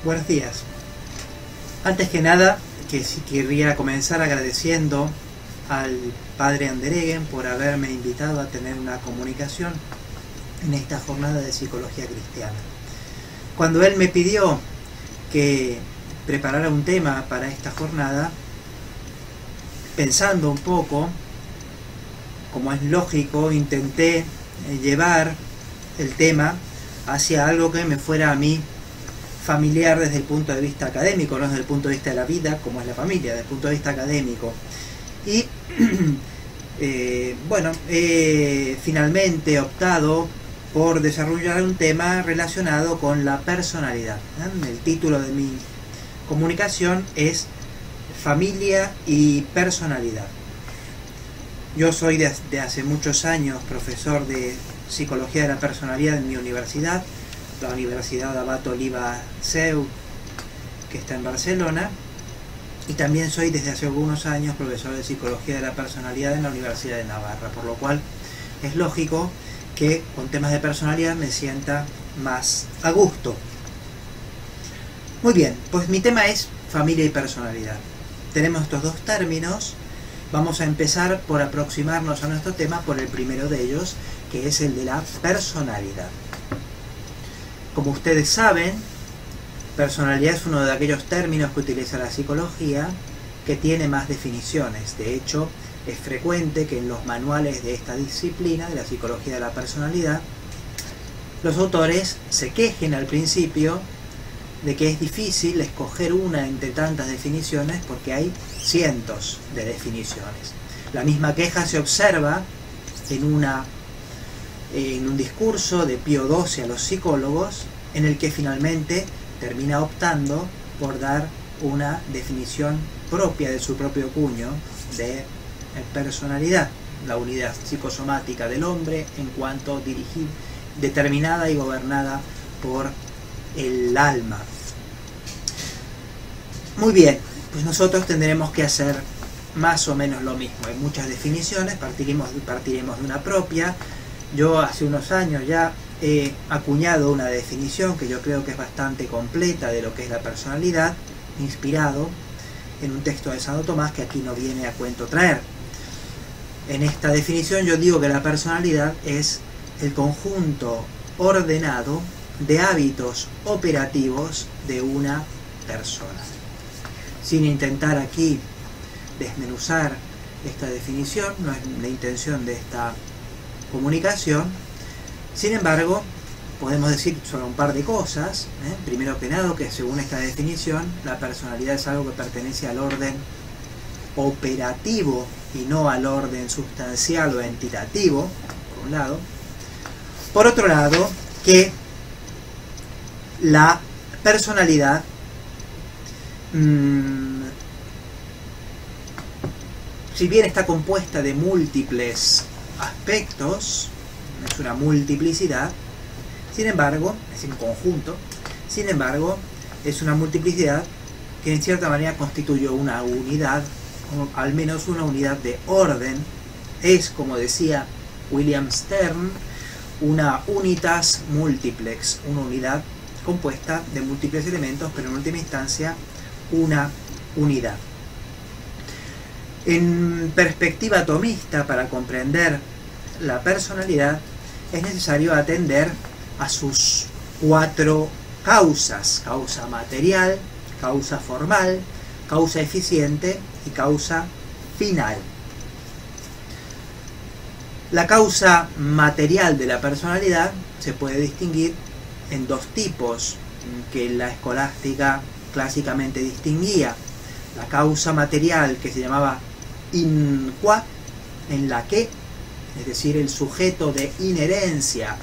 Buenos días. Antes que nada, querría comenzar agradeciendo al padre Andereggen por haberme invitado a tener una comunicación en esta jornada de psicología cristiana. Cuando él me pidió que preparara un tema para esta jornada, pensando un poco, como es lógico, intenté llevar el tema hacia algo que me fuera a mí familiar desde el punto de vista académico, no desde el punto de vista de la vida, como es la familia, desde el punto de vista académico. Y finalmente he optado por desarrollar un tema relacionado con la personalidad. El título de mi comunicación es Familia y Personalidad. Yo soy de hace muchos años profesor de Psicología de la Personalidad en mi universidad, la Universidad Abat Oliba Seu, que está en Barcelona, y también soy desde hace algunos años profesor de Psicología de la Personalidad en la Universidad de Navarra, por lo cual es lógico que con temas de personalidad me sienta más a gusto. Muy bien, pues mi tema es familia y personalidad. Tenemos estos dos términos. Vamos a empezar por aproximarnos a nuestro tema por el primero de ellos, que es el de la personalidad. Como ustedes saben, personalidad es uno de aquellos términos que utiliza la psicología que tiene más definiciones. De hecho, es frecuente que en los manuales de esta disciplina, de la psicología de la personalidad, los autores se quejen al principio de que es difícil escoger una entre tantas definiciones porque hay cientos de definiciones. La misma queja se observa en un discurso de Pío XII a los psicólogos, en el que finalmente termina optando por dar una definición propia de su propio cuño de personalidad, la unidad psicosomática del hombre en cuanto determinada y gobernada por el alma. Muy bien, pues nosotros tendremos que hacer más o menos lo mismo. Hay muchas definiciones, partiremos de una propia. Yo hace unos años ya he acuñado una definición que yo creo que es bastante completa de lo que es la personalidad, inspirado en un texto de Santo Tomás que aquí no viene a cuento traer. En esta definición yo digo que la personalidad es el conjunto ordenado de hábitos operativos de una persona. Sin intentar aquí desmenuzar esta definición, no es la intención de esta comunicación. Sin embargo, podemos decir solo un par de cosas. Primero que nada, que según esta definición, la personalidad es algo que pertenece al orden operativo y no al orden sustancial o entitativo, por un lado. Por otro lado, que la personalidad si bien está compuesta de múltiples aspectos, es una multiplicidad, sin embargo, es un conjunto, sin embargo, es una multiplicidad que en cierta manera constituye una unidad, o al menos una unidad de orden. Es, como decía William Stern, una unitas multiplex, una unidad compuesta de múltiples elementos, pero en última instancia una unidad. En perspectiva tomista, para comprender la personalidad, es necesario atender a sus cuatro causas: causa material, causa formal, causa eficiente y causa final. La causa material de la personalidad se puede distinguir en dos tipos que la escolástica clásicamente distinguía: la causa material, que se llamaba in qua, en la que, es decir, el sujeto de inherencia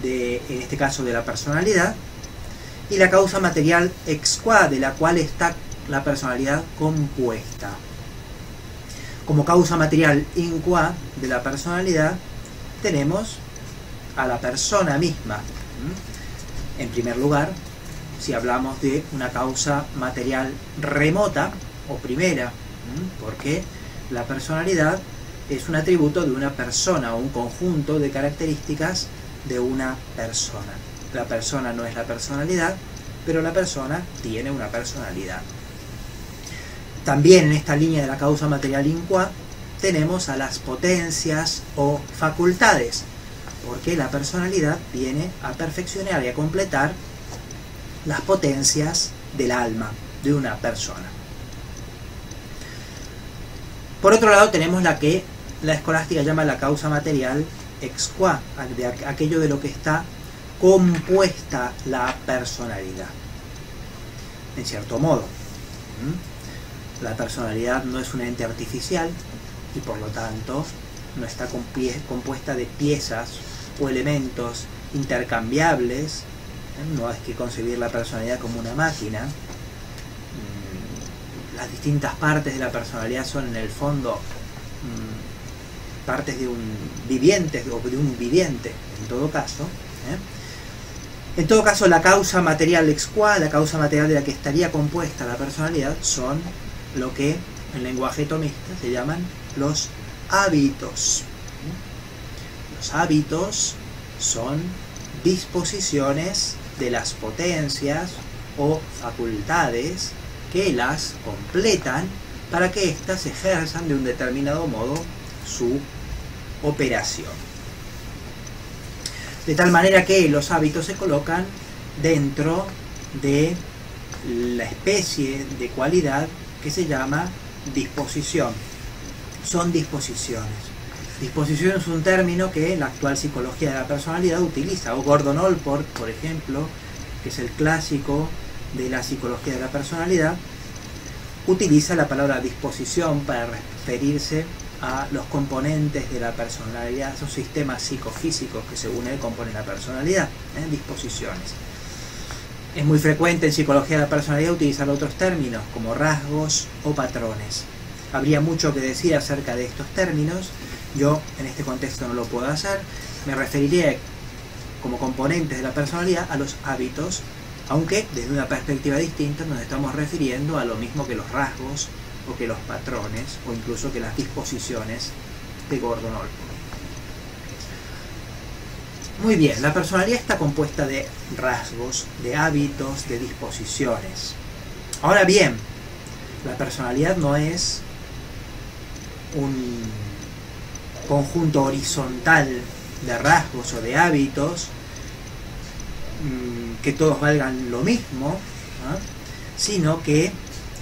en este caso de la personalidad, y la causa material ex qua, de la cual está la personalidad compuesta. Como causa material in qua de la personalidad tenemos a la persona misma. En primer lugar, si hablamos de una causa material remota o primera, porque la personalidad es un atributo de una persona o un conjunto de características de una persona. La persona no es la personalidad, pero la persona tiene una personalidad. También en esta línea de la causa material in qua tenemos a las potencias o facultades, porque la personalidad viene a perfeccionar y a completar las potencias del alma de una persona. Por otro lado tenemos la que la escolástica llama la causa material ex qua, de aquello de lo que está compuesta la personalidad. En cierto modo, la personalidad no es un ente artificial y por lo tanto no está compuesta de piezas o elementos intercambiables. No hay que concebir la personalidad como una máquina. Las distintas partes de la personalidad son en el fondo partes de un viviente o de un viviente, en todo caso. En todo caso, la causa material ex qua, la causa material de la que estaría compuesta la personalidad, son lo que en lenguaje tomista se llaman los hábitos. Los hábitos son disposiciones de las potencias o facultades que las completan para que éstas ejerzan de un determinado modo su operación. De tal manera que los hábitos se colocan dentro de la especie de cualidad que se llama disposición. Son disposiciones. Disposición es un término que la actual psicología de la personalidad utiliza, o Gordon Allport, por ejemplo, que es el clásico de la psicología de la personalidad, utiliza la palabra disposición para referirse a los componentes de la personalidad, esos sistemas psicofísicos que según él componen la personalidad, disposiciones. Es muy frecuente en psicología de la personalidad utilizar otros términos como rasgos o patrones. Habría mucho que decir acerca de estos términos. Yo en este contexto no lo puedo hacer. Me referiré como componentes de la personalidad a los hábitos, aunque desde una perspectiva distinta nos estamos refiriendo a lo mismo que los rasgos o que los patrones o incluso que las disposiciones de Gordon Allport. Muy bien, la personalidad está compuesta de rasgos, de hábitos, de disposiciones. Ahora bien, la personalidad no es un conjunto horizontal de rasgos o de hábitos que todos valgan lo mismo, sino que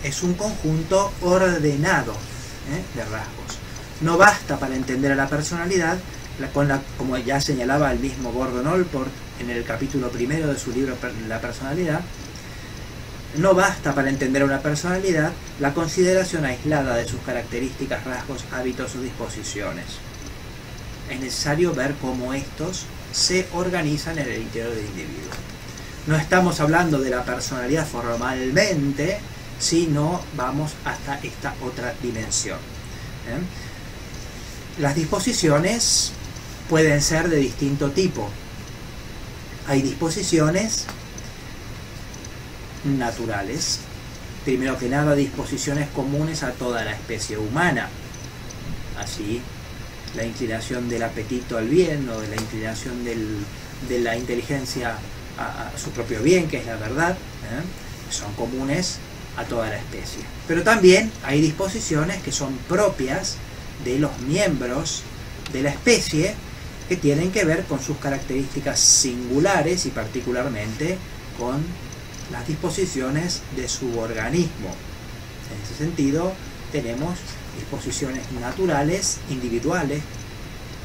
es un conjunto ordenado de rasgos. No basta para entender a la personalidad, como ya señalaba el mismo Gordon Allport en el capítulo primero de su libro La personalidad, no basta para entender a una personalidad la consideración aislada de sus características, rasgos, hábitos o disposiciones. Es necesario ver cómo estos se organizan en el interior del individuo. No estamos hablando de la personalidad formalmente, sino vamos hasta esta otra dimensión. Las disposiciones pueden ser de distinto tipo. Hay disposiciones naturales, primero que nada disposiciones comunes a toda la especie humana, así la inclinación del apetito al bien o de la inclinación de la inteligencia a su propio bien, que es la verdad, son comunes a toda la especie. Pero también hay disposiciones que son propias de los miembros de la especie, que tienen que ver con sus características singulares y particularmente con las disposiciones de su organismo. En ese sentido tenemos disposiciones naturales, individuales,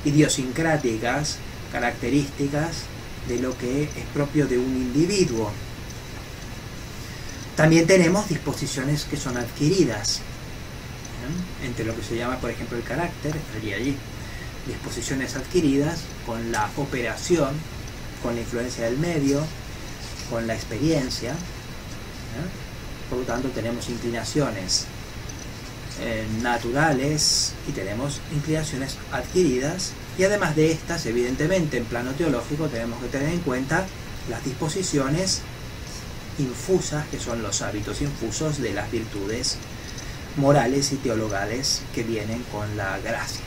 idiosincráticas, características de lo que es propio de un individuo. También tenemos disposiciones que son adquiridas, entre lo que se llama, por ejemplo, el carácter, estaría allí. Disposiciones adquiridas con la operación, con la influencia del medio, con la experiencia. Por lo tanto, tenemos inclinaciones naturales y tenemos inclinaciones adquiridas, y además de estas, evidentemente, en plano teológico tenemos que tener en cuenta las disposiciones infusas, que son los hábitos infusos de las virtudes morales y teologales que vienen con la gracia.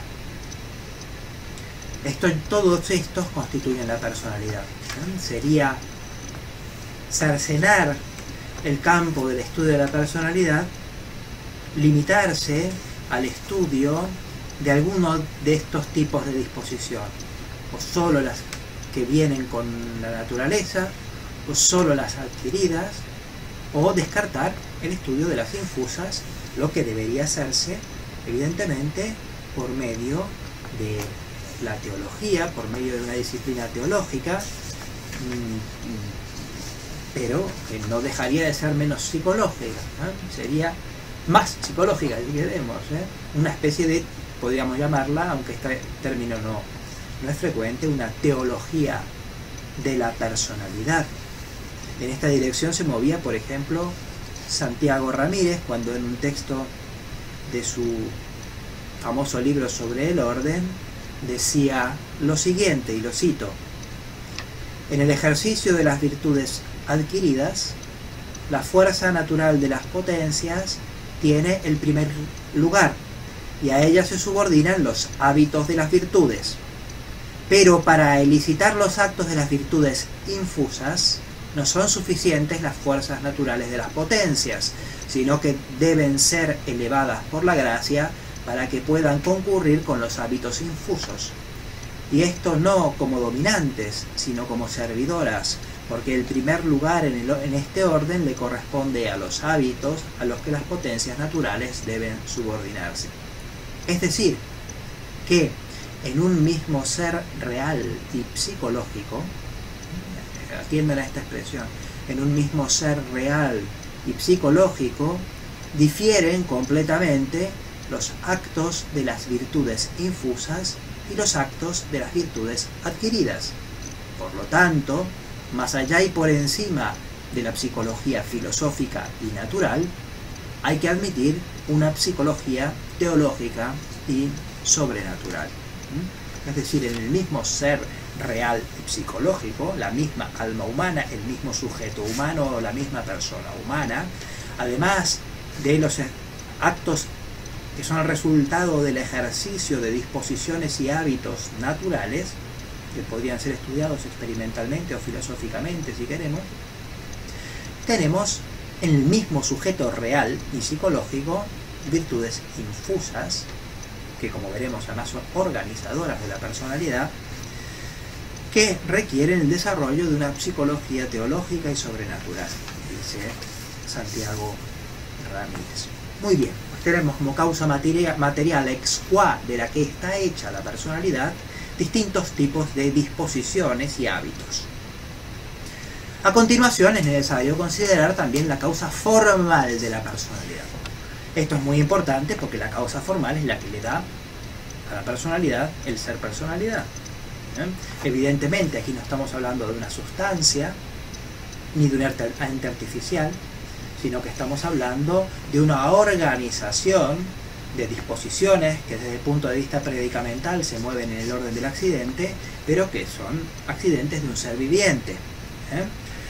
Todos estos constituyen la personalidad. cercenar el campo del estudio de la personalidad, limitarse al estudio de alguno de estos tipos de disposición, o solo las que vienen con la naturaleza, o solo las adquiridas, o descartar el estudio de las infusas, lo que debería hacerse evidentemente por medio de la teología, por medio de una disciplina teológica, pero que no dejaría de ser menos psicológica, ¿no? Sería más psicológica, si queremos, una especie de, podríamos llamarla, aunque este término no es frecuente, una teología de la personalidad. En esta dirección se movía, por ejemplo, Santiago Ramírez, cuando en un texto de su famoso libro sobre el orden decía lo siguiente, y lo cito: en el ejercicio de las virtudes adquiridas, la fuerza natural de las potencias tiene el primer lugar, y a ella se subordinan los hábitos de las virtudes. Pero para elicitar los actos de las virtudes infusas, no son suficientes las fuerzas naturales de las potencias, sino que deben ser elevadas por la gracia para que puedan concurrir con los hábitos infusos. Y esto no como dominantes, sino como servidoras, porque el primer lugar en este orden le corresponde a los hábitos a los que las potencias naturales deben subordinarse. Es decir, que en un mismo ser real y psicológico, atiendan a esta expresión, en un mismo ser real y psicológico, difieren completamente los actos de las virtudes infusas y los actos de las virtudes adquiridas. Por lo tanto, más allá y por encima de la psicología filosófica y natural, hay que admitir una psicología teológica y sobrenatural. Es decir, en el mismo ser real y psicológico, la misma alma humana, el mismo sujeto humano o la misma persona humana, además de los actos que son el resultado del ejercicio de disposiciones y hábitos naturales, que podrían ser estudiados experimentalmente o filosóficamente si queremos, tenemos en el mismo sujeto real y psicológico virtudes infusas, que como veremos además son organizadoras de la personalidad, que requieren el desarrollo de una psicología teológica y sobrenatural, dice Santiago Ramírez. Muy bien, tenemos como causa material ex qua de la que está hecha la personalidad distintos tipos de disposiciones y hábitos. A continuación es necesario considerar también la causa formal de la personalidad. Esto es muy importante porque la causa formal es la que le da a la personalidad el ser personalidad. Evidentemente aquí no estamos hablando de una sustancia ni de un ente artificial, sino que estamos hablando de una organización de disposiciones que desde el punto de vista predicamental se mueven en el orden del accidente, pero que son accidentes de un ser viviente,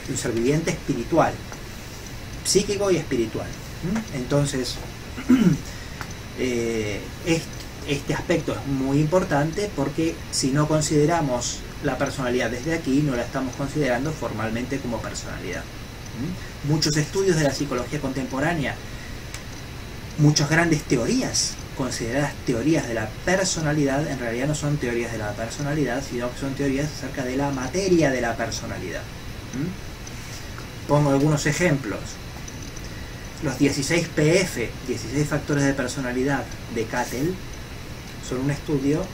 un ser viviente espiritual, psíquico y espiritual. Entonces, este aspecto es muy importante porque si no consideramos la personalidad desde aquí, no la estamos considerando formalmente como personalidad. Muchos estudios de la psicología contemporánea, muchas grandes teorías consideradas teorías de la personalidad, en realidad no son teorías de la personalidad, sino que son teorías acerca de la materia de la personalidad. Pongo algunos ejemplos. Los 16 PF, 16 factores de personalidad de Cattell, son un estudio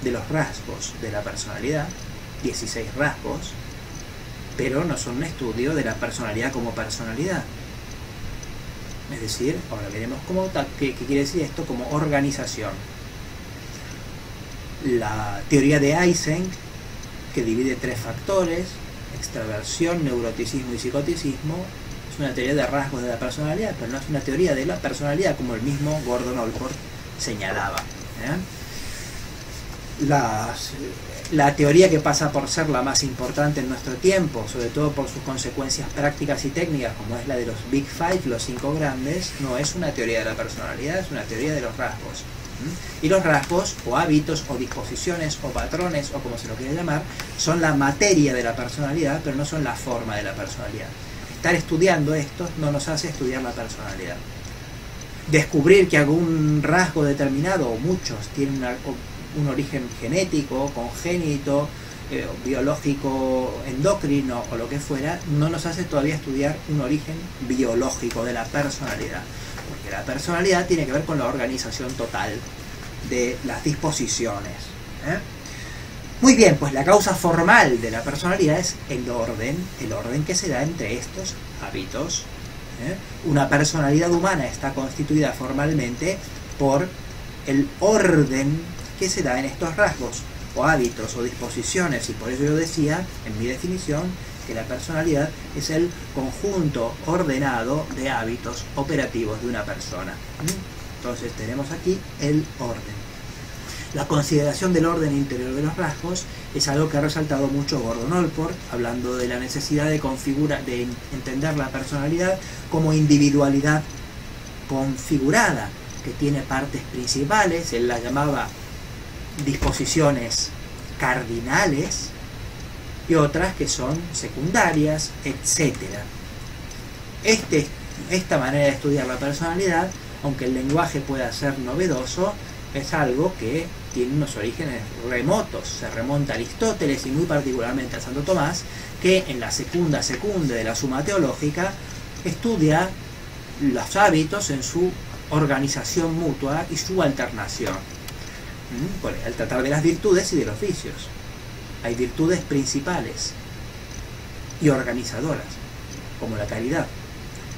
de los rasgos de la personalidad, 16 rasgos, pero no son un estudio de la personalidad como personalidad. Es decir, ahora veremos qué quiere decir esto como organización. La teoría de Eysenck, que divide 3 factores, extraversión, neuroticismo y psicoticismo, es una teoría de rasgos de la personalidad, pero no es una teoría de la personalidad como el mismo Gordon Allport señalaba. La teoría que pasa por ser la más importante en nuestro tiempo, sobre todo por sus consecuencias prácticas y técnicas, como es la de los Big Five, los 5 grandes, no es una teoría de la personalidad, es una teoría de los rasgos. Y los rasgos, o hábitos, o disposiciones, o patrones, o como se lo quiera llamar, son la materia de la personalidad, pero no son la forma de la personalidad. estar estudiando esto no nos hace estudiar la personalidad. Descubrir que algún rasgo determinado, o muchos, tienen un origen genético, congénito, biológico, endocrino o lo que fuera, no nos hace todavía estudiar un origen biológico de la personalidad, porque la personalidad tiene que ver con la organización total de las disposiciones. Muy bien, pues la causa formal de la personalidad es el orden que se da entre estos hábitos. Una personalidad humana está constituida formalmente por el orden que se da en estos rasgos o hábitos o disposiciones, y por eso yo decía en mi definición que la personalidad es el conjunto ordenado de hábitos operativos de una persona. Entonces tenemos aquí el orden. La consideración del orden interior de los rasgos es algo que ha resaltado mucho Gordon Allport, hablando de la necesidad de entender la personalidad como individualidad configurada, que tiene partes principales, él las llamaba disposiciones cardinales, y otras que son secundarias, etc. Esta manera de estudiar la personalidad, aunque el lenguaje pueda ser novedoso, es algo que tiene unos orígenes remotos. Se remonta a Aristóteles y muy particularmente a Santo Tomás, que en la secunda de la Suma Teológica estudia los hábitos en su organización mutua y su alternación. Al tratar de las virtudes y de los vicios, hay virtudes principales y organizadoras, como la caridad.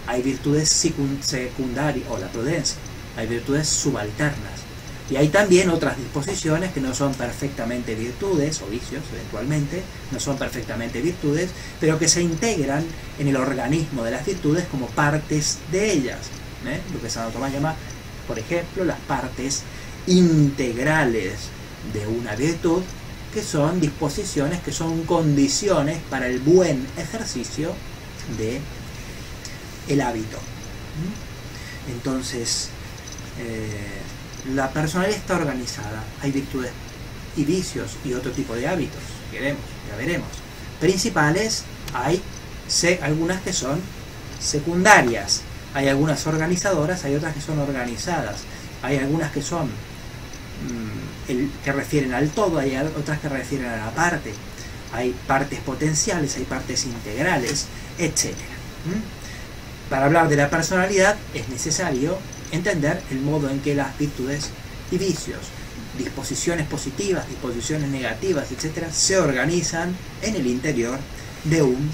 Hay virtudes secundarias, o la prudencia. Hay virtudes subalternas. Y hay también otras disposiciones que no son perfectamente virtudes, o vicios eventualmente, no son perfectamente virtudes, pero que se integran en el organismo de las virtudes como partes de ellas. Lo que Santo Tomás llama, por ejemplo, las partes integrales de una virtud, que son disposiciones, que son condiciones para el buen ejercicio de el hábito. Entonces, la personalidad está organizada. Hay virtudes y vicios y otro tipo de hábitos, ya veremos. Principales, hay algunas que son secundarias, hay algunas organizadoras, hay otras que son organizadas, hay algunas que son que refieren al todo, hay otras que refieren a la parte, hay partes potenciales, hay partes integrales, etc. Para hablar de la personalidad es necesario entender el modo en que las virtudes y vicios, disposiciones positivas, disposiciones negativas, etc., se organizan en el interior de un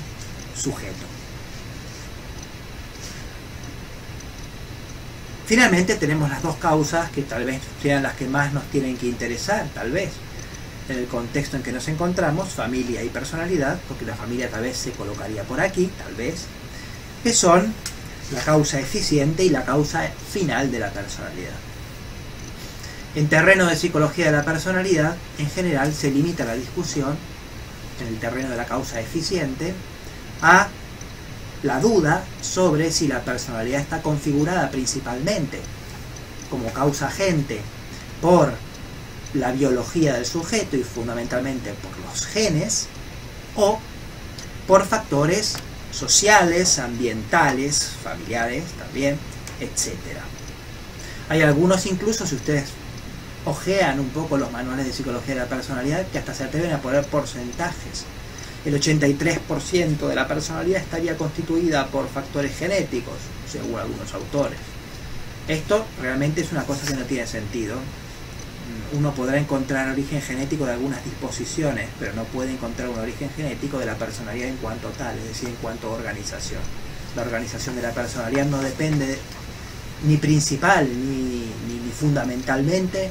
sujeto. Finalmente tenemos las dos causas que tal vez sean las que más nos tienen que interesar, tal vez, en el contexto en que nos encontramos, familia y personalidad, porque la familia tal vez se colocaría por aquí, tal vez, que son la causa eficiente y la causa final de la personalidad. En terreno de psicología de la personalidad, en general se limita la discusión, en el terreno de la causa eficiente, a la duda sobre si la personalidad está configurada principalmente como causa agente por la biología del sujeto y fundamentalmente por los genes, o por factores sociales, ambientales, familiares también, etc. Hay algunos, incluso si ustedes ojean un poco los manuales de psicología de la personalidad, que hasta se atreven a poner porcentajes. El 83% de la personalidad estaría constituida por factores genéticos, según algunos autores. Esto realmente es una cosa que no tiene sentido. Uno podrá encontrar origen genético de algunas disposiciones, pero no puede encontrar un origen genético de la personalidad en cuanto tal, es decir, en cuanto a organización. La organización de la personalidad no depende ni principal ni fundamentalmente,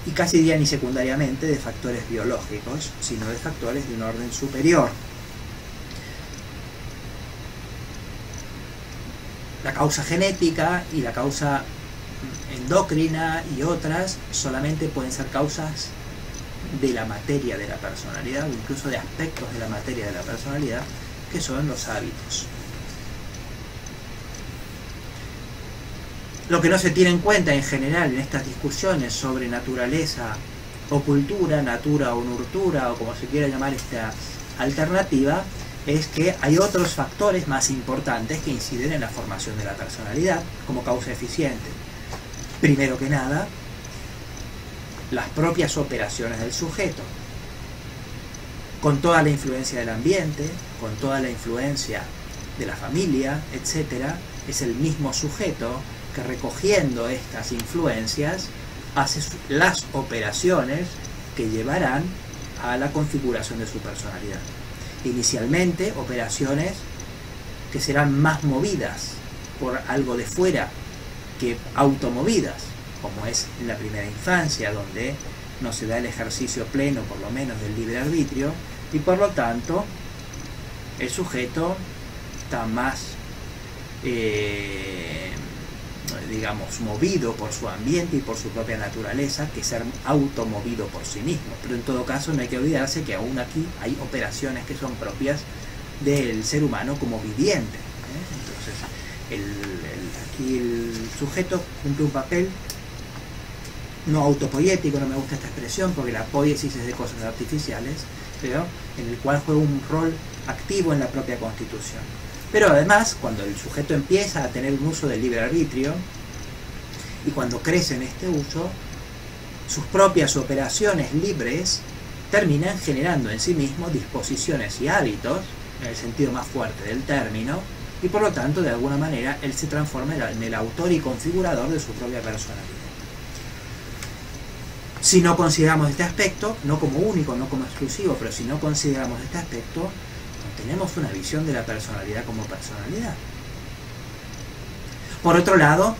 y casi diría ni secundariamente, de factores biológicos, sino de factores de un orden superior. La causa genética y la causa endocrina y otras solamente pueden ser causas de la materia de la personalidad, o incluso de aspectos de la materia de la personalidad, que son los hábitos. Lo que no se tiene en cuenta en general en estas discusiones sobre naturaleza o cultura, natura o nurtura, o como se quiera llamar esta alternativa, es que hay otros factores más importantes que inciden en la formación de la personalidad como causa eficiente. Primero que nada, las propias operaciones del sujeto, con toda la influencia del ambiente, con toda la influencia de la familia, etc. Es el mismo sujeto que, recogiendo estas influencias, hace las operaciones que llevarán a la configuración de su personalidad. Inicialmente, operaciones que serán más movidas por algo de fuera que automovidas, como es en la primera infancia, donde no se da el ejercicio pleno, por lo menos, del libre arbitrio, y por lo tanto el sujeto está más, digamos, movido por su ambiente y por su propia naturaleza que ser automovido por sí mismo. Pero en todo caso no hay que olvidarse que aún aquí hay operaciones que son propias del ser humano como viviente. Entonces, aquí el sujeto cumple un papel no autopoético, no me gusta esta expresión porque la poiesis es de cosas artificiales, pero en el cual juega un rol activo en la propia constitución. Pero además, cuando el sujeto empieza a tener un uso del libre arbitrio, y cuando crece en este uso, sus propias operaciones libres terminan generando en sí mismo disposiciones y hábitos, en el sentido más fuerte del término, y por lo tanto, de alguna manera, él se transforma en el autor y configurador de su propia personalidad. Si no consideramos este aspecto, no como único, no como exclusivo, pero si no consideramos este aspecto, no tenemos una visión de la personalidad como personalidad. Por otro lado,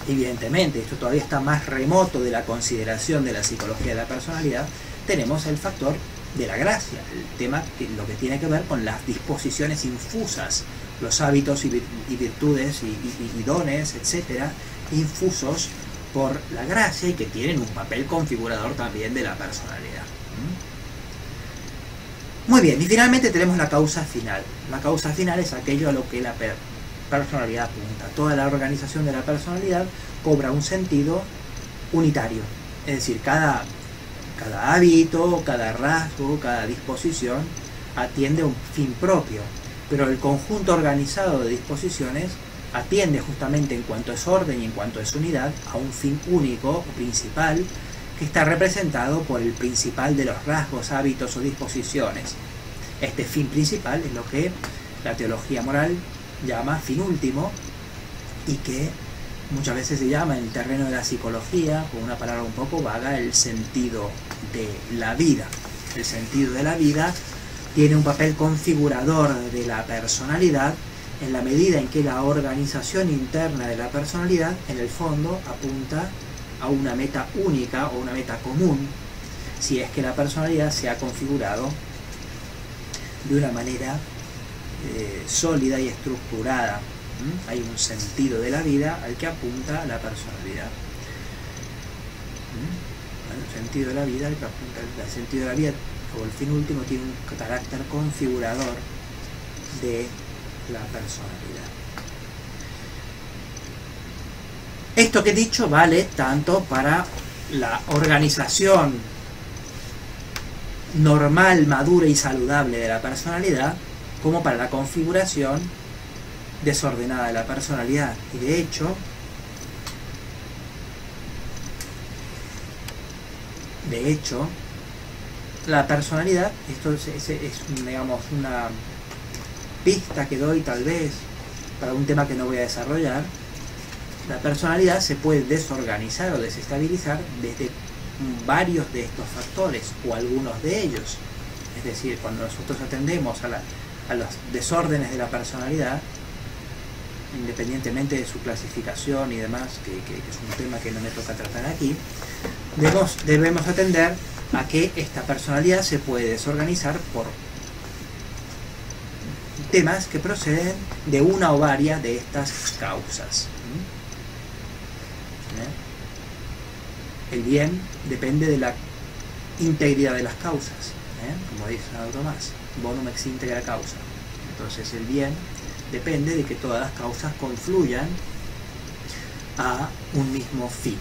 evidentemente, esto todavía está más remoto de la consideración de la psicología de la personalidad, tenemos el factor de la gracia, el tema, lo que tiene que ver con las disposiciones infusas, los hábitos y virtudes y dones, etcétera, infusos por la gracia y que tienen un papel configurador también de la personalidad. Muy bien, y finalmente tenemos la causa final. La causa final es aquello a lo que la personalidad apunta. Toda la organización de la personalidad cobra un sentido unitario, es decir, cada hábito, cada rasgo, cada disposición atiende a un fin propio, pero el conjunto organizado de disposiciones atiende justamente en cuanto es orden y en cuanto es unidad a un fin único o principal que está representado por el principal de los rasgos, hábitos o disposiciones. Este fin principal es lo que la teología moral llama fin último y que muchas veces se llama en el terreno de la psicología, con una palabra un poco vaga, el sentido de la vida. El sentido de la vida tiene un papel configurador de la personalidad en la medida en que la organización interna de la personalidad, en el fondo, apunta a una meta única o una meta común, si es que la personalidad se ha configurado de una manera sólida y estructurada. Hay un sentido de la vida al que apunta la personalidad. El sentido de la vida al que apunta el sentido de la vida, o el fin último, tiene un carácter configurador de la personalidad. Esto que he dicho vale tanto para la organización normal, madura y saludable de la personalidad, como para la configuración desordenada de la personalidad. Y de hecho, la personalidad, esto es digamos, una pista que doy tal vez para un tema que no voy a desarrollar. La personalidad se puede desorganizar o desestabilizar desde varios de estos factores o algunos de ellos. Es decir, cuando nosotros atendemos a los desórdenes de la personalidad, independientemente de su clasificación y demás, que es un tema que no me toca tratar aquí, debemos atender a que esta personalidad se puede desorganizar por temas que proceden de una o varias de estas causas. El bien depende de la integridad de las causas, como dice Santo Tomás, bonum ex integra causa. Entonces el bien depende de que todas las causas confluyan a un mismo fin.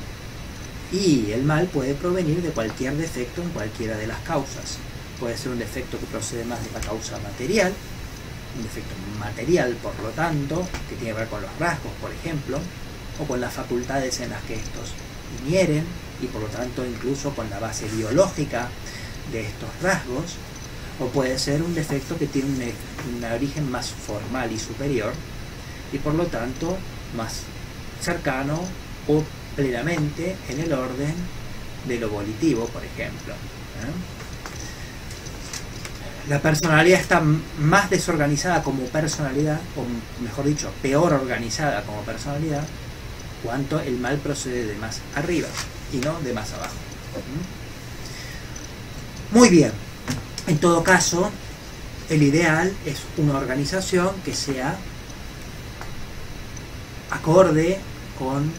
Y el mal puede provenir de cualquier defecto en cualquiera de las causas. Puede ser un defecto que procede más de la causa material, un defecto material, por lo tanto, que tiene que ver con los rasgos, por ejemplo, o con las facultades en las que estos inhieren, y por lo tanto incluso con la base biológica de estos rasgos, o puede ser un defecto que tiene un origen más formal y superior, y por lo tanto más cercano o plenamente en el orden de lo volitivo, por ejemplo. La personalidad está más desorganizada como personalidad, o mejor dicho, peor organizada como personalidad, cuanto el mal procede de más arriba y no de más abajo. Muy bien, en todo caso, el ideal es una organización que sea acorde con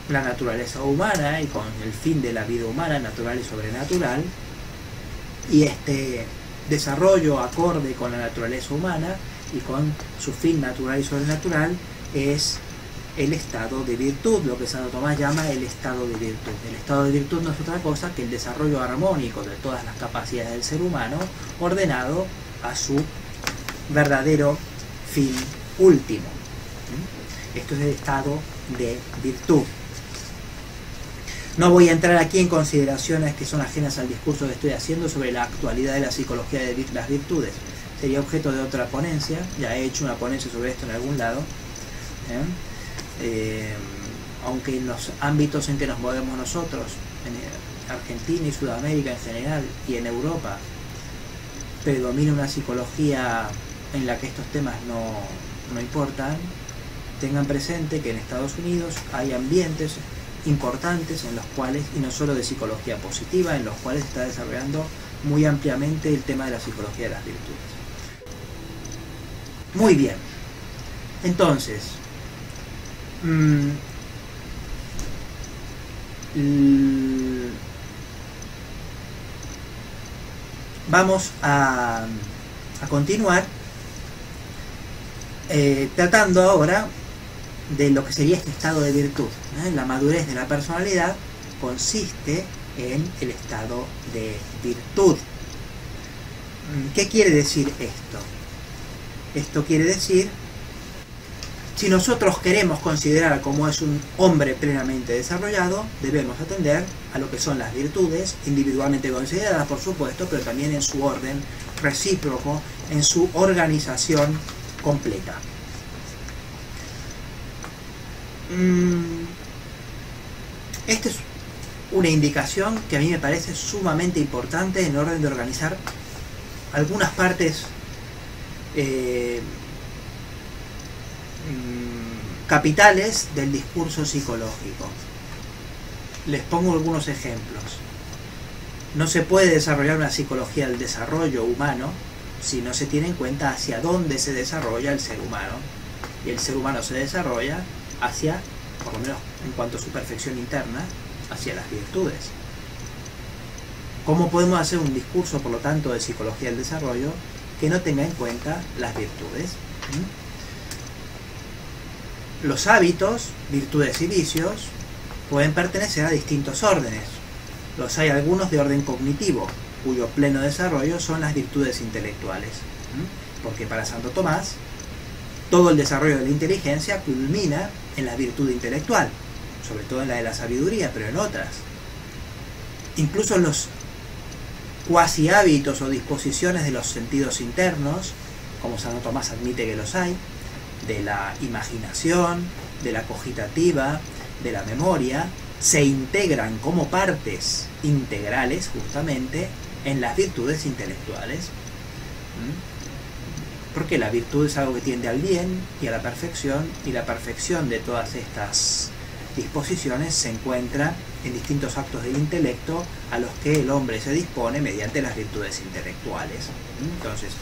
la naturaleza humana y con el fin de la vida humana, natural y sobrenatural, y este desarrollo acorde con la naturaleza humana y con su fin natural y sobrenatural es el estado de virtud, lo que Santo Tomás llama el estado de virtud. El estado de virtud no es otra cosa que el desarrollo armónico de todas las capacidades del ser humano, ordenado a su verdadero fin último. Esto es el estado de virtud. No voy a entrar aquí en consideraciones que son ajenas al discurso que estoy haciendo sobre la actualidad de la psicología de las virtudes. Sería objeto de otra ponencia. Ya he hecho una ponencia sobre esto en algún lado. Aunque en los ámbitos en que nos movemos nosotros, en Argentina y Sudamérica en general, y en Europa, predomina una psicología en la que estos temas no importan, tengan presente que en Estados Unidos hay ambientes importantes en los cuales, y no solo de psicología positiva, en los cuales se está desarrollando muy ampliamente el tema de la psicología de las virtudes. Muy bien, entonces, vamos a continuar tratando ahora de lo que sería este estado de virtud. La madurez de la personalidad consiste en el estado de virtud. ¿Qué quiere decir esto? Esto quiere decir, si nosotros queremos considerar como es un hombre plenamente desarrollado, debemos atender a lo que son las virtudes, individualmente consideradas, por supuesto, pero también en su orden recíproco, en su organización completa. Esta es una indicación que a mí me parece sumamente importante en orden de organizar algunas partes capitales del discurso psicológico. Les pongo algunos ejemplos. No se puede desarrollar una psicología del desarrollo humano si no se tiene en cuenta hacia dónde se desarrolla el ser humano. Y el ser humano se desarrolla hacia, por lo menos en cuanto a su perfección interna, hacia las virtudes. ¿Cómo podemos hacer un discurso, por lo tanto, de psicología del desarrollo que no tenga en cuenta las virtudes? Los hábitos, virtudes y vicios pueden pertenecer a distintos órdenes. Los hay algunos de orden cognitivo, cuyo pleno desarrollo son las virtudes intelectuales. Porque para Santo Tomás, todo el desarrollo de la inteligencia culmina en la virtud intelectual, sobre todo en la de la sabiduría, pero en otras. Incluso en los cuasi hábitos o disposiciones de los sentidos internos, como Santo Tomás admite que los hay, de la imaginación, de la cogitativa, de la memoria, se integran como partes integrales justamente en las virtudes intelectuales. Porque la virtud es algo que tiende al bien y a la perfección, y la perfección de todas estas disposiciones se encuentra en distintos actos del intelecto a los que el hombre se dispone mediante las virtudes intelectuales. Entonces,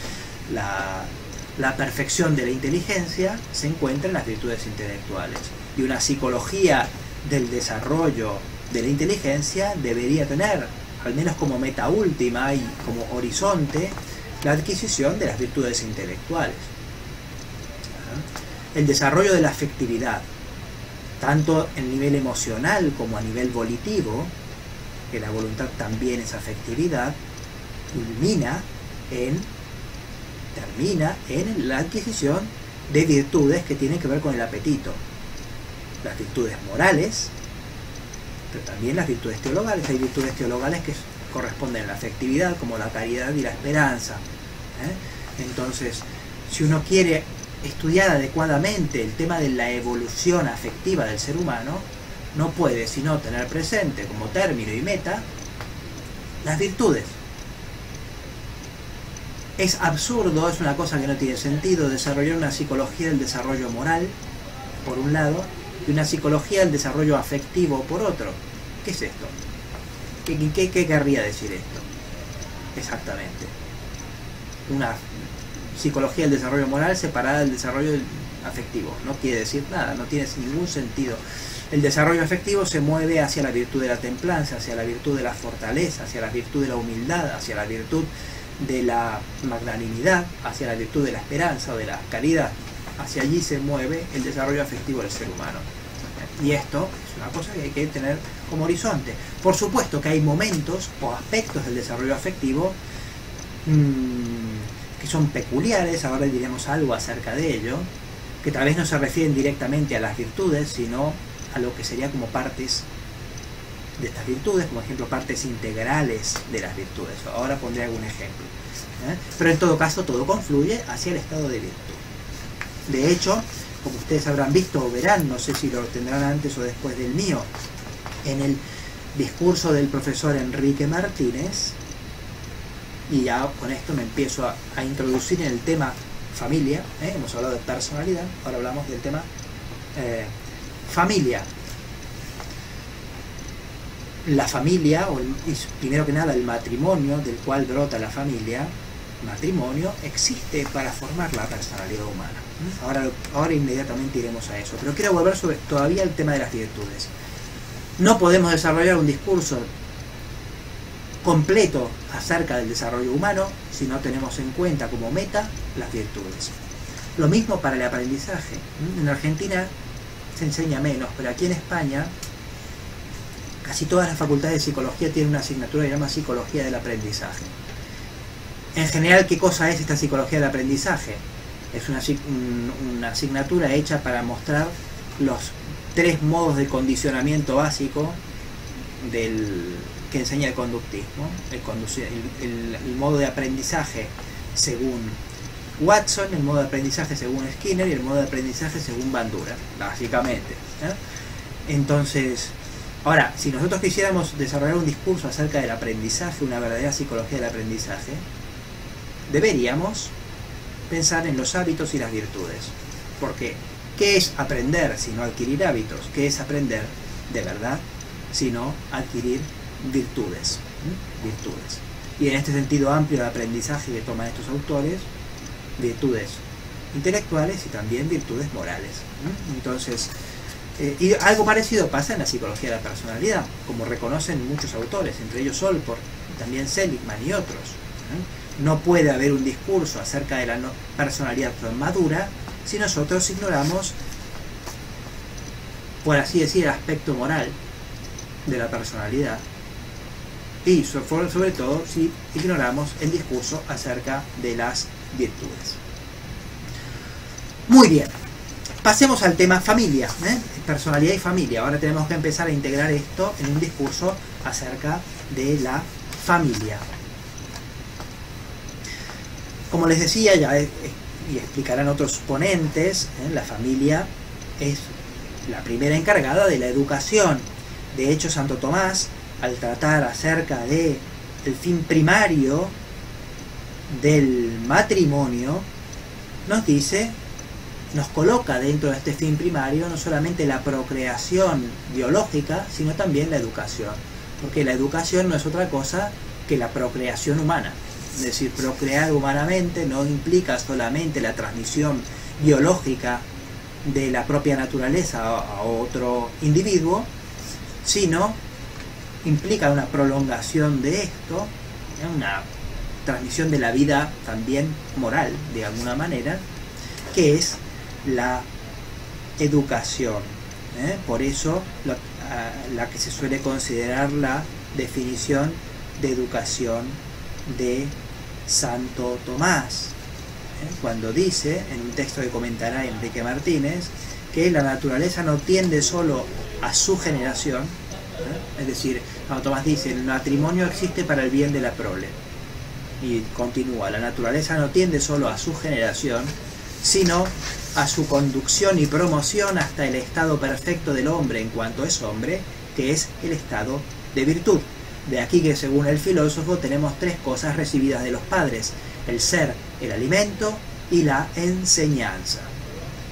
la perfección de la inteligencia se encuentra en las virtudes intelectuales, y una psicología del desarrollo de la inteligencia debería tener, al menos como meta última y como horizonte, la adquisición de las virtudes intelectuales. El desarrollo de la afectividad, tanto en nivel emocional como a nivel volitivo, que la voluntad también es afectividad, culmina en termina en la adquisición de virtudes que tienen que ver con el apetito. Las virtudes morales, pero también las virtudes teologales. Hay virtudes teologales que corresponden a la afectividad, como la caridad y la esperanza. Entonces, si uno quiere estudiar adecuadamente el tema de la evolución afectiva del ser humano, no puede sino tener presente como término y meta las virtudes. Es absurdo, es una cosa que no tiene sentido, desarrollar una psicología del desarrollo moral, por un lado, y una psicología del desarrollo afectivo, por otro. ¿Qué es esto? ¿Qué querría decir esto? Exactamente. Una psicología del desarrollo moral separada del desarrollo afectivo. No quiere decir nada, no tiene ningún sentido. El desarrollo afectivo se mueve hacia la virtud de la templanza, hacia la virtud de la fortaleza, hacia la virtud de la humildad, hacia la virtud de la magnanimidad, hacia la virtud de la esperanza o de la caridad. Hacia allí se mueve el desarrollo afectivo del ser humano. Y esto es una cosa que hay que tener como horizonte. Por supuesto que hay momentos o aspectos del desarrollo afectivo que son peculiares, ahora diremos algo acerca de ello, que tal vez no se refieren directamente a las virtudes, sino a lo que sería como partes de estas virtudes, como ejemplo partes integrales de las virtudes. Ahora pondré algún ejemplo. Pero en todo caso todo confluye hacia el estado de virtud. De hecho, como ustedes habrán visto o verán, no sé si lo tendrán antes o después del mío, en el discurso del profesor Enrique Martínez, y ya con esto me empiezo a introducir en el tema familia, hemos hablado de personalidad, ahora hablamos del tema familia. La familia, primero que nada el matrimonio del cual brota la familia, matrimonio existe para formar la personalidad humana. Ahora inmediatamente iremos a eso, pero quiero volver sobre todavía el tema de las virtudes. No podemos desarrollar un discurso completo acerca del desarrollo humano si no tenemos en cuenta como meta las virtudes. Lo mismo para el aprendizaje. En Argentina se enseña menos, pero aquí en España casi todas las facultades de psicología tienen una asignatura que se llama psicología del aprendizaje. En general, ¿qué cosa es esta psicología del aprendizaje? Es una asignatura hecha para mostrar los 3 modos de condicionamiento básico que enseña el conductismo. El modo de aprendizaje según Watson, el modo de aprendizaje según Skinner y el modo de aprendizaje según Bandura, básicamente. Entonces, ahora, si nosotros quisiéramos desarrollar un discurso acerca del aprendizaje, una verdadera psicología del aprendizaje, deberíamos pensar en los hábitos y las virtudes. Porque, ¿qué es aprender sino adquirir hábitos? ¿Qué es aprender de verdad sino adquirir virtudes? Virtudes. Y en este sentido amplio de aprendizaje que toman estos autores, virtudes intelectuales y también virtudes morales. Entonces, y algo parecido pasa en la psicología de la personalidad, como reconocen muchos autores, entre ellos Solport, también Seligman y otros. No puede haber un discurso acerca de la personalidad madura si nosotros ignoramos, por así decir, el aspecto moral de la personalidad, y sobre todo si ignoramos el discurso acerca de las virtudes. Muy bien, pasemos al tema familia, personalidad y familia. Ahora tenemos que empezar a integrar esto en un discurso acerca de la familia. Como les decía, y explicarán otros ponentes, la familia es la primera encargada de la educación. De hecho, Santo Tomás, al tratar acerca de el fin primario del matrimonio, nos coloca dentro de este fin primario no solamente la procreación biológica, sino también la educación. Porque la educación no es otra cosa que la procreación humana. Es decir, procrear humanamente no implica solamente la transmisión biológica de la propia naturaleza a otro individuo, sino implica una prolongación de esto, una transmisión de la vida también moral, de alguna manera, que es la educación. Por eso la que se suele considerar la definición de educación de Santo Tomás. cuando dice, en un texto que comentará Enrique Martínez, que la naturaleza no tiende solo a su generación, es decir, Santo Tomás dice, el matrimonio existe para el bien de la prole, y continúa, la naturaleza no tiende solo a su generación, sino a su conducción y promoción hasta el estado perfecto del hombre en cuanto es hombre, que es el estado de virtud. De aquí que, según el filósofo, tenemos tres cosas recibidas de los padres: el ser, el alimento y la enseñanza.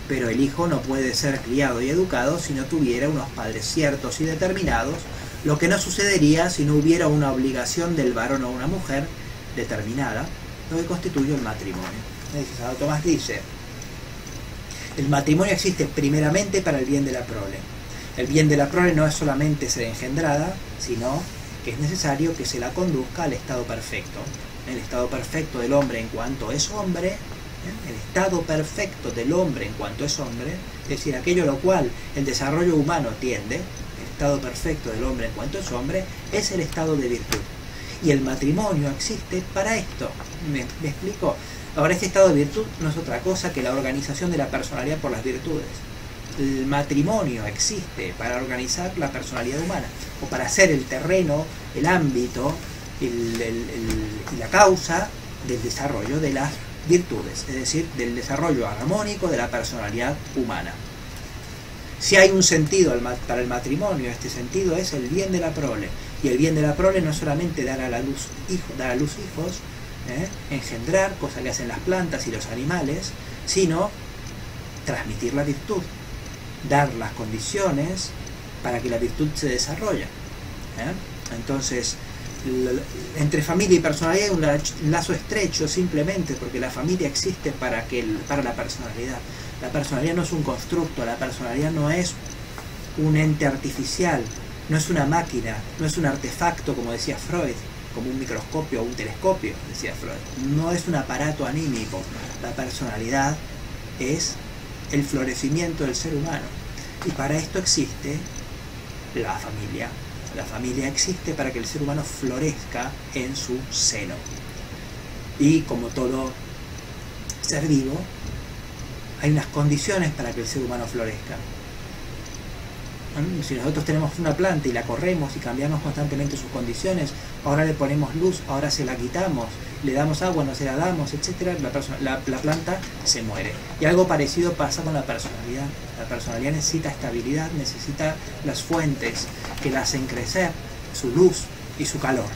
Pero el hijo no puede ser criado y educado si no tuviera unos padres ciertos y determinados, lo que no sucedería si no hubiera una obligación del varón o una mujer determinada, lo que constituye el matrimonio. Santo Tomás dice, el matrimonio existe primeramente para el bien de la prole. El bien de la prole no es solamente ser engendrada, sino que es necesario que se la conduzca al estado perfecto. El estado perfecto del hombre en cuanto es hombre, el estado perfecto del hombre en cuanto es hombre, es decir, aquello a lo cual el desarrollo humano tiende, el estado perfecto del hombre en cuanto es hombre, es el estado de virtud. Y el matrimonio existe para esto. ¿Me explico? Ahora, este estado de virtud no es otra cosa que la organización de la personalidad por las virtudes. El matrimonio existe para organizar la personalidad humana, o para ser el terreno, el ámbito, y la causa del desarrollo de las virtudes, es decir, del desarrollo armónico de la personalidad humana. Si hay un sentido para el matrimonio, este sentido es el bien de la prole. Y el bien de la prole no es solamente dar a luz hijos, engendrar, cosa que hacen las plantas y los animales, sino transmitir la virtud, dar las condiciones para que la virtud se desarrolle. Entonces, entre familia y personalidad hay un lazo estrecho, simplemente porque la familia existe para la personalidad. La personalidad no es un constructo, la personalidad no es un ente artificial, no es una máquina, no es un artefacto, como decía Freud, como un microscopio o un telescopio, decía Freud. No es un aparato anímico. La personalidad es el florecimiento del ser humano. Y para esto existe la familia. La familia existe para que el ser humano florezca en su seno. Y como todo ser vivo, hay unas condiciones para que el ser humano florezca. Si nosotros tenemos una planta y la corremos y cambiamos constantemente sus condiciones, ahora le ponemos luz, ahora se la quitamos, le damos agua, no se la damos, etc., la planta se muere. Y algo parecido pasa con la personalidad. La personalidad necesita estabilidad, necesita las fuentes que la hacen crecer, su luz y su calor.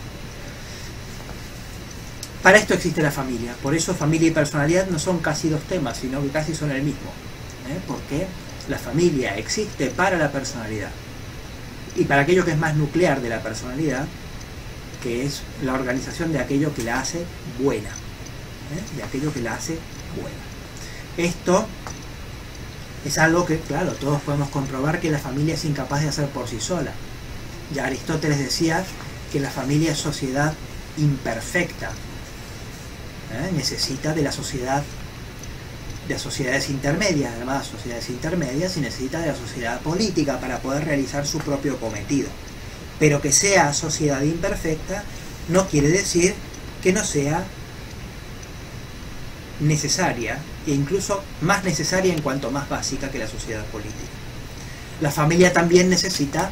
Para esto existe la familia. Por eso familia y personalidad no son casi dos temas, sino que casi son el mismo. ¿Por qué? La familia existe para la personalidad y para aquello que es más nuclear de la personalidad, que es la organización de aquello que la hace buena, de aquello que la hace buena. Esto es algo que, claro, todos podemos comprobar que la familia es incapaz de hacer por sí sola. Ya Aristóteles decía que la familia es sociedad imperfecta, necesita de la sociedad, de sociedades intermedias, llamadas sociedades intermedias, y necesita de la sociedad política para poder realizar su propio cometido. Pero que sea sociedad imperfecta no quiere decir que no sea necesaria, e incluso más necesaria en cuanto más básica que la sociedad política. La familia también necesita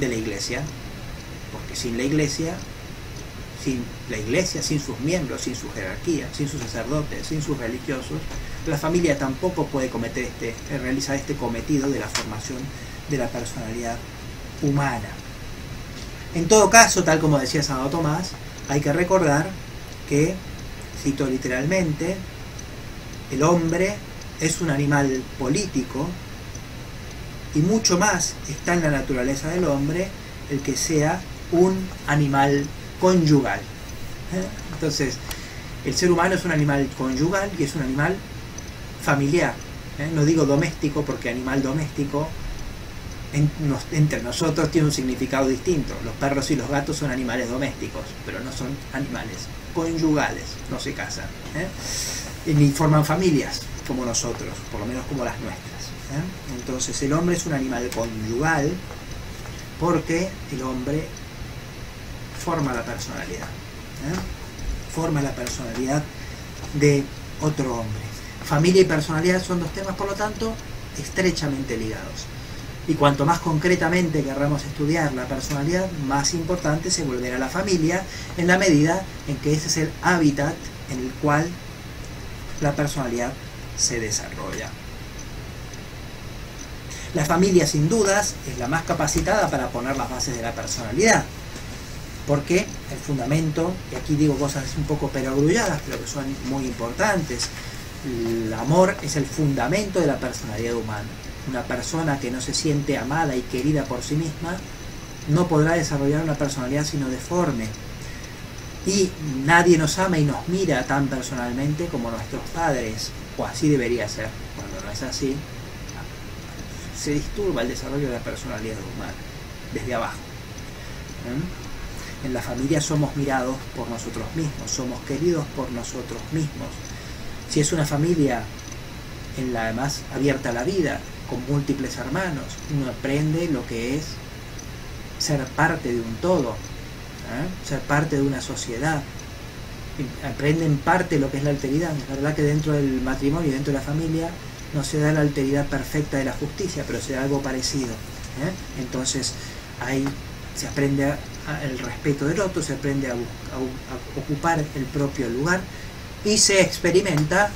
de la iglesia, porque sin la iglesia, sin sus miembros, sin su jerarquía, sin sus sacerdotes, sin sus religiosos, la familia tampoco puede realizar este cometido de la formación de la personalidad humana. En todo caso, tal como decía Santo Tomás, hay que recordar que, cito literalmente, el hombre es un animal político y mucho más está en la naturaleza del hombre el que sea un animal conyugal. Entonces, el ser humano es un animal conyugal y es un animal familiar. No digo doméstico porque animal doméstico entre nosotros tiene un significado distinto. Los perros y los gatos son animales domésticos, pero no son animales conyugales, no se casan, ni forman familias como nosotros, por lo menos como las nuestras. Entonces el hombre es un animal conyugal porque el hombre forma la personalidad, forma la personalidad de otro hombre. Familia y personalidad son dos temas, por lo tanto, estrechamente ligados. Y cuanto más concretamente querramos estudiar la personalidad, más importante se volverá la familia, en la medida en que ese es el hábitat en el cual la personalidad se desarrolla. La familia, sin dudas, es la más capacitada para poner las bases de la personalidad, porque el fundamento, y aquí digo cosas un poco perogrulladas, pero que son muy importantes, el amor es el fundamento de la personalidad humana. Una persona que no se siente amada y querida por sí misma no podrá desarrollar una personalidad sino deforme. Y nadie nos ama y nos mira tan personalmente como nuestros padres, o así debería ser. Cuando no es así, se disturba el desarrollo de la personalidad humana, desde abajo. En la familia somos mirados por nosotros mismos, somos queridos por nosotros mismos. Si es una familia en la más abierta a la vida, con múltiples hermanos, uno aprende lo que es ser parte de un todo, ser parte de una sociedad, aprende en parte lo que es la alteridad. Es verdad que dentro del matrimonio, dentro de la familia, no se da la alteridad perfecta de la justicia, pero se da algo parecido. Entonces ahí se aprende el respeto del otro, se aprende a ocupar el propio lugar y se experimenta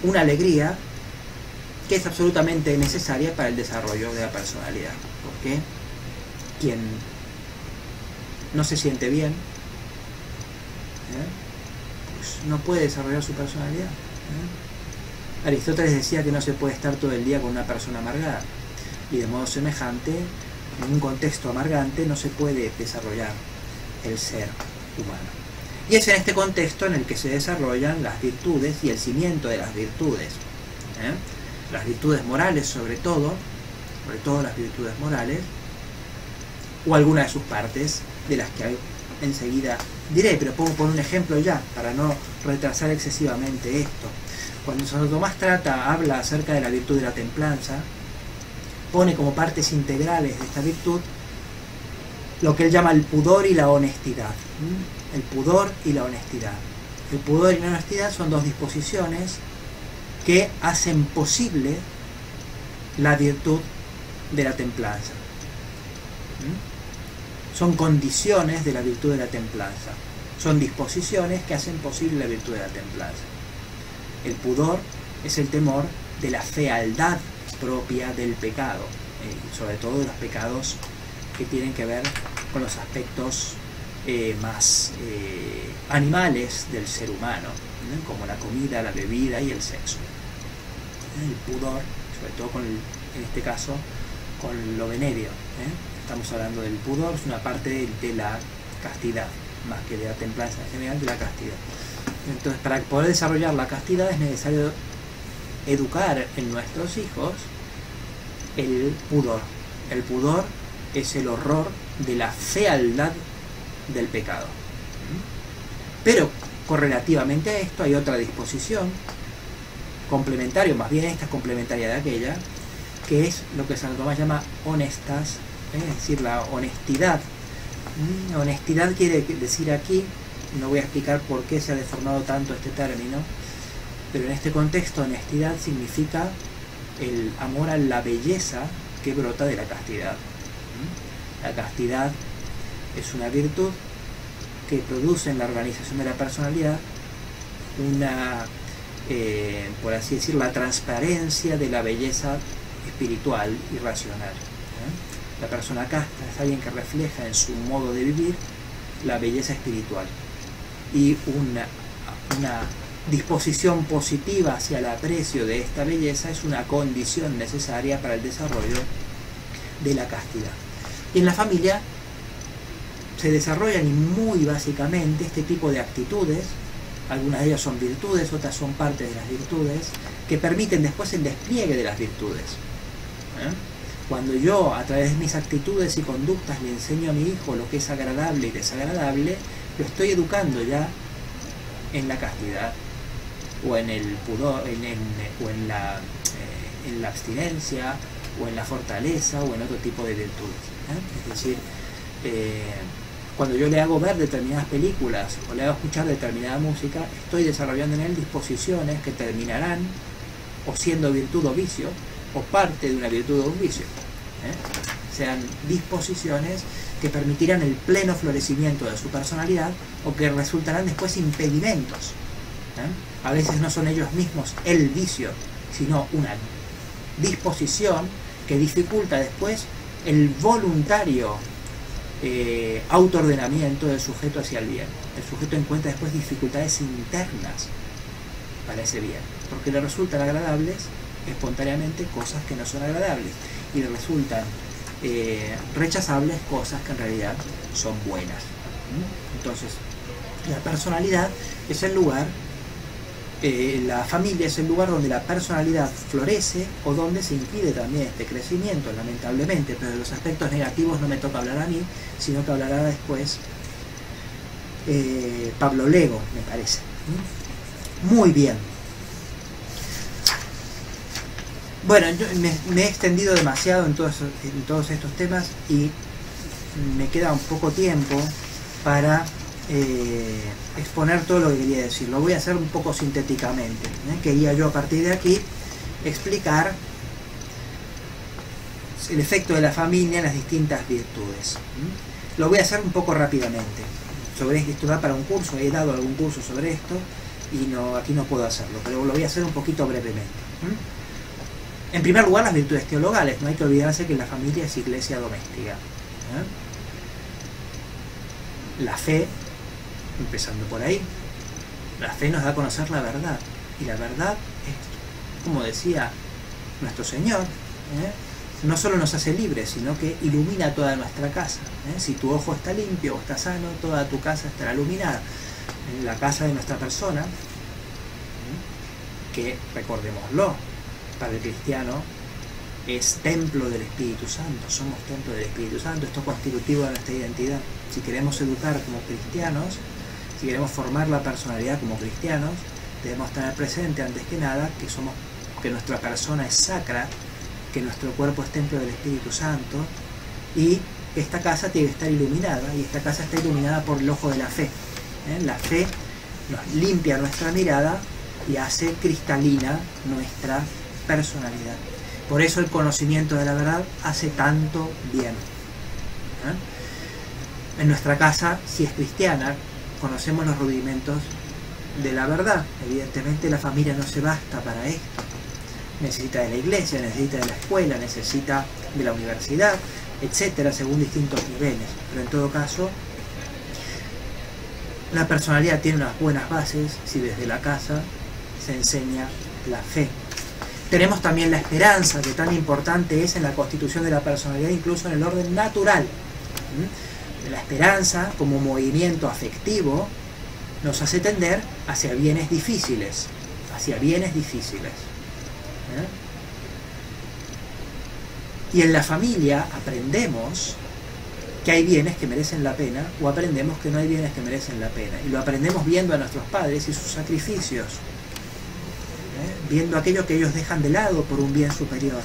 una alegría que es absolutamente necesaria para el desarrollo de la personalidad, porque quien no se siente bien, pues no puede desarrollar su personalidad. Aristóteles decía que no se puede estar todo el día con una persona amargada, y de modo semejante, en un contexto amargante no se puede desarrollar el ser humano. Y es en este contexto en el que se desarrollan las virtudes y el cimiento de las virtudes. Las virtudes morales sobre todo las virtudes morales, o alguna de sus partes, de las que enseguida diré, pero pongo por un ejemplo ya, para no retrasar excesivamente esto. Cuando Santo Tomás habla acerca de la virtud de la templanza, pone como partes integrales de esta virtud lo que él llama el pudor y la honestidad. El pudor y la honestidad. El pudor y la honestidad son dos disposiciones que hacen posible la virtud de la templanza. Son condiciones de la virtud de la templanza. Son disposiciones que hacen posible la virtud de la templanza. El pudor es el temor de la fealdad propia del pecado, sobre todo de los pecados que tienen que ver con los aspectos más animales del ser humano, como la comida, la bebida y el sexo. El pudor, sobre todo en este caso, con lo venéreo. Estamos hablando del pudor, es una parte de la castidad, más que de la templanza en general, de la castidad. Entonces, para poder desarrollar la castidad es necesario educar en nuestros hijos el pudor. El pudor es el horror de la fealdad del pecado. Pero correlativamente a esto hay otra disposición complementaria, más bien esta es complementaria de aquella, que es lo que Santo Tomás llama honestas, es decir, la honestidad. Honestidad quiere decir aquí, no voy a explicar por qué se ha deformado tanto este término, pero en este contexto honestidad significa el amor a la belleza que brota de la castidad. La castidad es una virtud que produce en la organización de la personalidad una, por así decir, la transparencia de la belleza espiritual y racional. La persona casta es alguien que refleja en su modo de vivir la belleza espiritual y una disposición positiva hacia el aprecio de esta belleza es una condición necesaria para el desarrollo de la castidad. Y en la familia se desarrollan muy básicamente este tipo de actitudes, algunas de ellas son virtudes, otras son partes de las virtudes, que permiten después el despliegue de las virtudes. Cuando yo, a través de mis actitudes y conductas, le enseño a mi hijo lo que es agradable y desagradable, lo estoy educando ya en la castidad, o en el pudor, o en la abstinencia, o en la fortaleza, o en otro tipo de virtudes. Es decir, Cuando yo le hago ver determinadas películas o le hago escuchar determinada música, estoy desarrollando en él disposiciones que terminarán o siendo virtud o vicio, o parte de una virtud o un vicio. Sean disposiciones que permitirán el pleno florecimiento de su personalidad o que resultarán después impedimentos. A veces no son ellos mismos el vicio, sino una disposición que dificulta después el voluntario autoordenamiento del sujeto hacia el bien. El sujeto encuentra después dificultades internas para ese bien, porque le resultan agradables espontáneamente cosas que no son agradables y le resultan rechazables cosas que en realidad son buenas. Entonces, la personalidad es el lugar, la familia es el lugar donde la personalidad florece o donde se impide también este crecimiento, lamentablemente, pero de los aspectos negativos no me toca hablar a mí, sino que hablará después Pablo Lego, me parece. Muy bien. Bueno, yo me he extendido demasiado en todos estos temas y me queda un poco tiempo para exponer todo lo que quería decir. Lo voy a hacer un poco sintéticamente. Quería yo a partir de aquí explicar el efecto de la familia en las distintas virtudes. Lo voy a hacer un poco rápidamente. Sobre esto da para un curso, he dado algún curso sobre esto y aquí no puedo hacerlo, pero lo voy a hacer un poquito brevemente. En primer lugar, las virtudes teologales. No hay que olvidarse que la familia es iglesia doméstica. La fe, empezando por ahí, la fe nos da a conocer la verdad. Y la verdad es, como decía nuestro Señor, no solo nos hace libres, sino que ilumina toda nuestra casa. Si tu ojo está limpio o está sano, toda tu casa estará iluminada. En la casa de nuestra persona, que, recordémoslo, para el cristiano es templo del Espíritu Santo, somos templo del Espíritu Santo, esto es constitutivo de nuestra identidad. Si queremos educar como cristianos, si queremos formar la personalidad como cristianos, debemos tener presente antes que nada que nuestra persona es sacra, que nuestro cuerpo es templo del Espíritu Santo y esta casa tiene que estar iluminada, y esta casa está iluminada por el ojo de la fe. La fe nos limpia nuestra mirada y hace cristalina nuestra personalidad. Por eso el conocimiento de la verdad hace tanto bien. En nuestra casa, si es cristiana, conocemos los rudimentos de la verdad. Evidentemente la familia no se basta para esto. Necesita de la iglesia, necesita de la escuela, necesita de la universidad, etcétera, según distintos niveles. Pero en todo caso, la personalidad tiene unas buenas bases si desde la casa se enseña la fe. Tenemos también la esperanza, que tan importante es en la constitución de la personalidad, incluso en el orden natural. La esperanza, como movimiento afectivo, nos hace tender hacia bienes difíciles. Y en la familia aprendemos que hay bienes que merecen la pena, o aprendemos que no hay bienes que merecen la pena. Y lo aprendemos viendo a nuestros padres y sus sacrificios. Viendo aquello que ellos dejan de lado por un bien superior.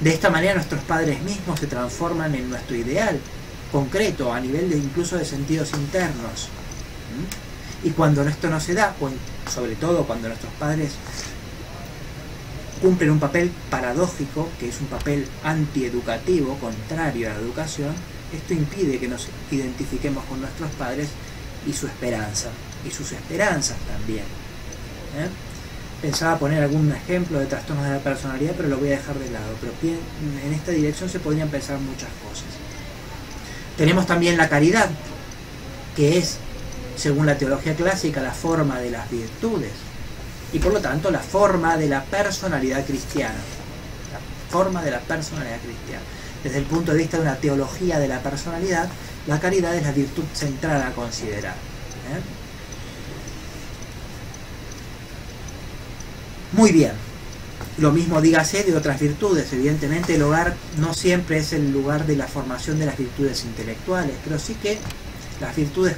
De esta manera nuestros padres mismos se transforman en nuestro ideal concreto, a nivel incluso de sentidos internos. Y cuando esto no se da, o sobre todo cuando nuestros padres cumplen un papel paradójico, que es un papel antieducativo, contrario a la educación, esto impide que nos identifiquemos con nuestros padres y su esperanza, y sus esperanzas también. Pensaba poner algún ejemplo de trastornos de la personalidad, pero lo voy a dejar de lado. Pero en esta dirección se podrían pensar muchas cosas. Tenemos también la caridad, que es, según la teología clásica, la forma de las virtudes, y por lo tanto la forma de la personalidad cristiana. La forma de la personalidad cristiana. Desde el punto de vista de una teología de la personalidad, la caridad es la virtud central a considerar. Muy bien. Lo mismo dígase de otras virtudes. Evidentemente el hogar no siempre es el lugar de la formación de las virtudes intelectuales, pero sí que las virtudes,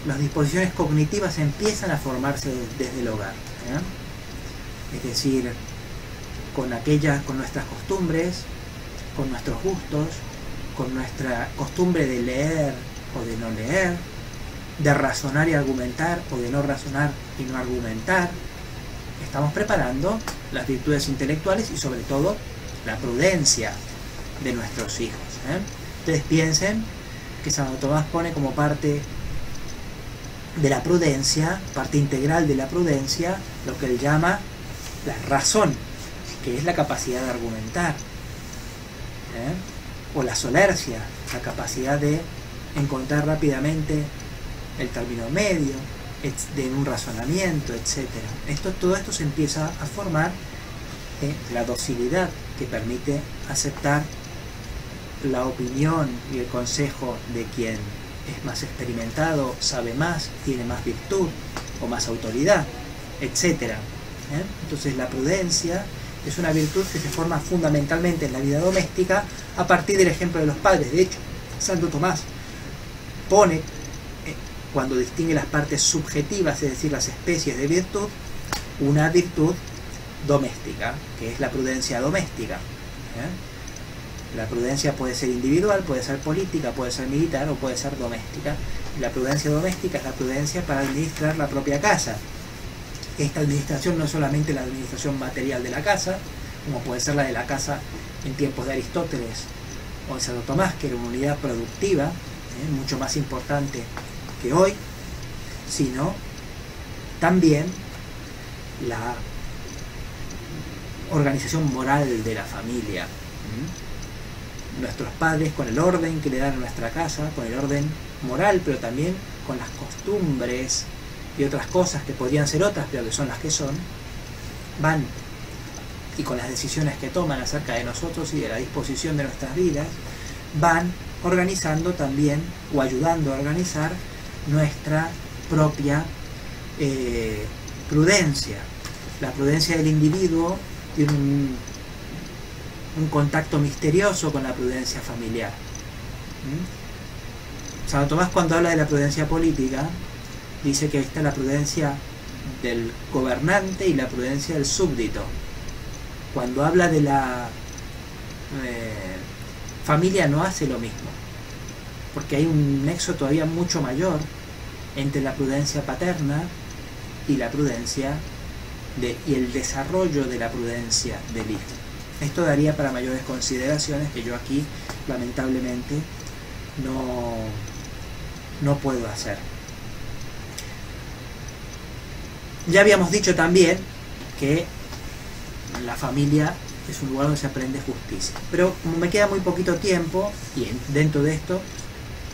las disposiciones cognitivas empiezan a formarse desde el hogar. Es decir, con nuestras costumbres, con nuestros gustos, con nuestra costumbre de leer o de no leer, de razonar y argumentar o de no razonar y no argumentar. Estamos preparando las virtudes intelectuales y sobre todo la prudencia de nuestros hijos. Ustedes piensen que Santo Tomás pone como parte de la prudencia, parte integral de la prudencia, lo que él llama la razón, que es la capacidad de argumentar, o la solercia, la capacidad de encontrar rápidamente el término medio de un razonamiento, etc. Todo esto se empieza a formar la docilidad que permite aceptar la opinión y el consejo de quien es más experimentado, sabe más, tiene más virtud o más autoridad, etc. Entonces la prudencia es una virtud que se forma fundamentalmente en la vida doméstica a partir del ejemplo de los padres. De hecho, Santo Tomás pone, cuando distingue las partes subjetivas, es decir, las especies de virtud, una virtud doméstica, que es la prudencia doméstica. La prudencia puede ser individual, puede ser política, puede ser militar o puede ser doméstica. La prudencia doméstica es la prudencia para administrar la propia casa. Esta administración no es solamente la administración material de la casa, como puede ser la de la casa en tiempos de Aristóteles o de Santo Tomás, que era una unidad productiva, mucho más importante que hoy, sino también la organización moral de la familia. Nuestros padres, con el orden que le dan a nuestra casa, con el orden moral, pero también con las costumbres y otras cosas que podrían ser otras, pero que son las que son, van, y con las decisiones que toman acerca de nosotros y de la disposición de nuestras vidas, van organizando también, o ayudando a organizar, nuestra propia prudencia. La prudencia del individuo tiene un contacto misterioso con la prudencia familiar. Santo Tomás, cuando habla de la prudencia política, dice que está la prudencia del gobernante y la prudencia del súbdito. Cuando habla de la familia no hace lo mismo, porque hay un nexo todavía mucho mayor entre la prudencia paterna y la prudencia y el desarrollo de la prudencia del hijo. Esto daría para mayores consideraciones que yo aquí lamentablemente no puedo hacer. Ya habíamos dicho también que la familia es un lugar donde se aprende justicia, pero como me queda muy poquito tiempo, y dentro de esto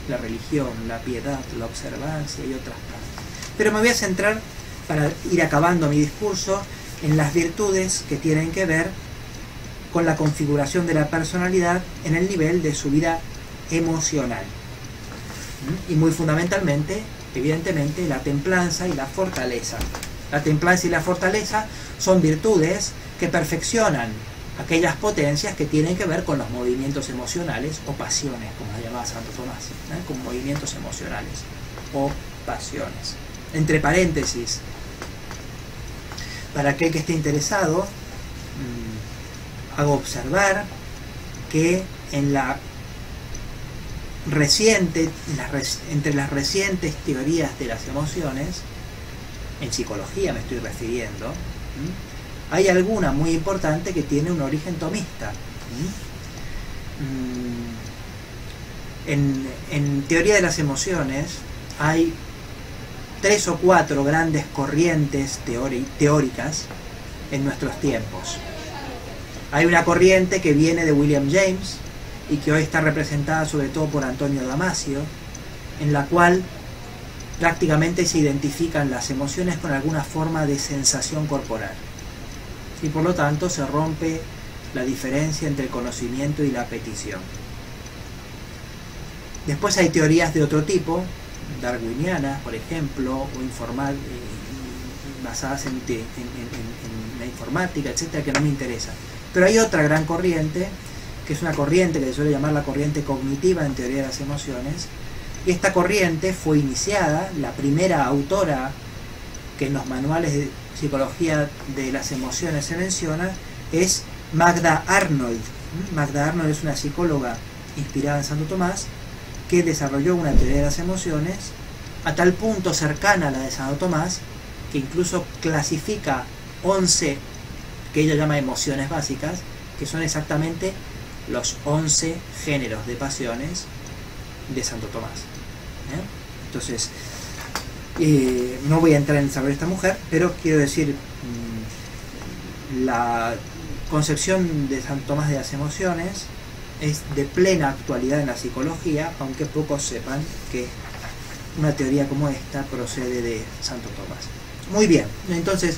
la religión, la piedad, la observancia y otras partes, pero me voy a centrar, para ir acabando mi discurso, en las virtudes que tienen que ver con la configuración de la personalidad en el nivel de su vida emocional, y muy fundamentalmente, evidentemente, la templanza y la fortaleza. La templanza y la fortaleza son virtudes que perfeccionan aquellas potencias que tienen que ver con los movimientos emocionales o pasiones, como la llamaba Santo Tomás, con movimientos emocionales o pasiones. Entre paréntesis, para aquel que esté interesado, hago observar que en entre las recientes teorías de las emociones, en psicología me estoy refiriendo, hay alguna muy importante que tiene un origen tomista. En teoría de las emociones hay 3 o 4 grandes corrientes teóricas en nuestros tiempos. Hay una corriente que viene de William James y que hoy está representada sobre todo por Antonio Damasio, en la cual prácticamente se identifican las emociones con alguna forma de sensación corporal, y por lo tanto se rompe la diferencia entre el conocimiento y la petición. Después hay teorías de otro tipo, darwinianas, por ejemplo, o basadas en la informática, etcétera, que no me interesan. Pero hay otra gran corriente, que es una corriente que se suele llamar la corriente cognitiva en teoría de las emociones, y esta corriente fue iniciada, la primera autora que en los manuales de psicología de las emociones se menciona, es Magda Arnold, Magda Arnold es una psicóloga inspirada en Santo Tomás que desarrolló una teoría de las emociones a tal punto cercana a la de Santo Tomás que incluso clasifica 11 que ella llama emociones básicas, que son exactamente los 11 géneros de pasiones de Santo Tomás. Entonces, no voy a entrar en el saber de esta mujer, pero quiero decir, la concepción de Santo Tomás de las emociones es de plena actualidad en la psicología, aunque pocos sepan que una teoría como esta procede de Santo Tomás. Muy bien, entonces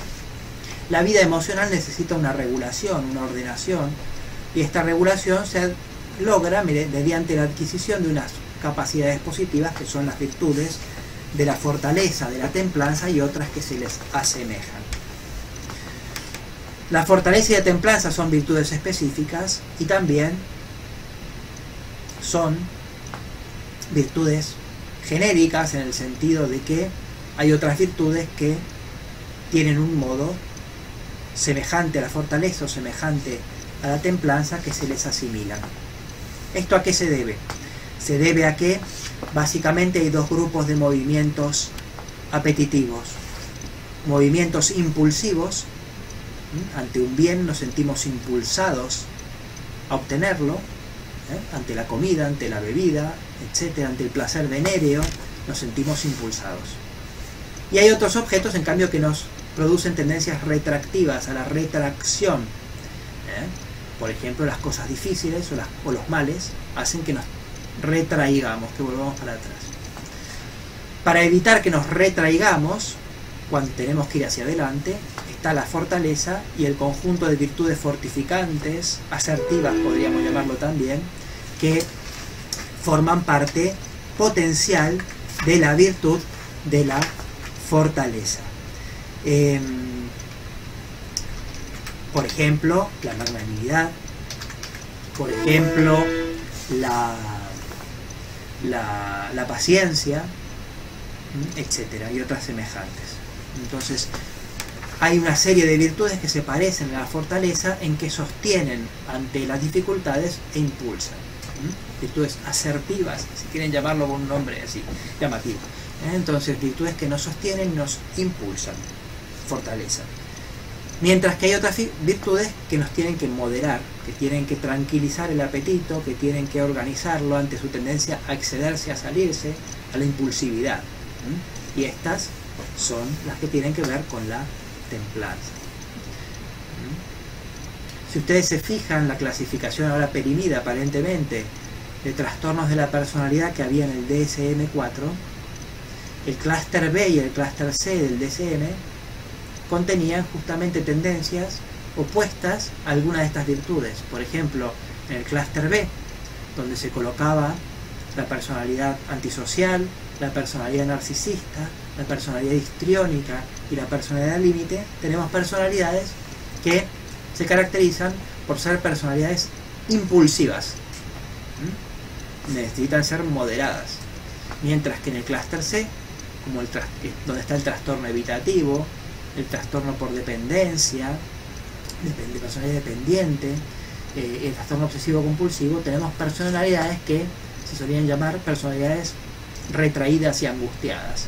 la vida emocional necesita una regulación, una ordenación, y esta regulación se logra mediante la adquisición de unas capacidades positivas que son las virtudes de la fortaleza, de la templanza y otras que se les asemejan. La fortaleza y la templanza son virtudes específicas y también son virtudes genéricas en el sentido de que hay otras virtudes que tienen un modo semejante a la fortaleza o semejante a la templanza que se les asimilan. ¿Esto a qué se debe? Se debe a que básicamente hay dos grupos de movimientos apetitivos. Movimientos impulsivos, ante un bien nos sentimos impulsados a obtenerlo, ante la comida, ante la bebida, etc., ante el placer venéreo, nos sentimos impulsados. Y hay otros objetos, en cambio, que nos producen tendencias retractivas a la retracción. Por ejemplo, las cosas difíciles o los males hacen que nos retraigamos, que volvamos para atrás. Para evitar que nos retraigamos, cuando tenemos que ir hacia adelante, está la fortaleza y el conjunto de virtudes fortificantes, asertivas podríamos llamarlo también, que forman parte potencial de la virtud de la fortaleza. Por ejemplo, la magnanimidad, por ejemplo, la paciencia, etcétera, y otras semejantes. Entonces, hay una serie de virtudes que se parecen a la fortaleza en que sostienen ante las dificultades e impulsan. Virtudes asertivas, si quieren llamarlo con un nombre así, llamativo. Entonces, virtudes que nos sostienen y nos impulsan. Fortaleza. Mientras que hay otras virtudes que nos tienen que moderar, que tienen que tranquilizar el apetito, que tienen que organizarlo ante su tendencia a excederse, a salirse, a la impulsividad. Y estas son las que tienen que ver con la templanza. Si ustedes se fijan, la clasificación ahora perimida aparentemente de trastornos de la personalidad que había en el DSM-4, el clúster B y el clúster C del DSM contenían justamente tendencias opuestas a alguna de estas virtudes. Por ejemplo, en el clúster B, donde se colocaba la personalidad antisocial, la personalidad narcisista, la personalidad histriónica y la personalidad límite, tenemos personalidades que se caracterizan por ser personalidades impulsivas. Necesitan ser moderadas. Mientras que en el clúster C, como donde está el trastorno evitativo, el trastorno por dependencia, de personalidad dependiente, el trastorno obsesivo compulsivo, tenemos personalidades que se solían llamar personalidades retraídas y angustiadas.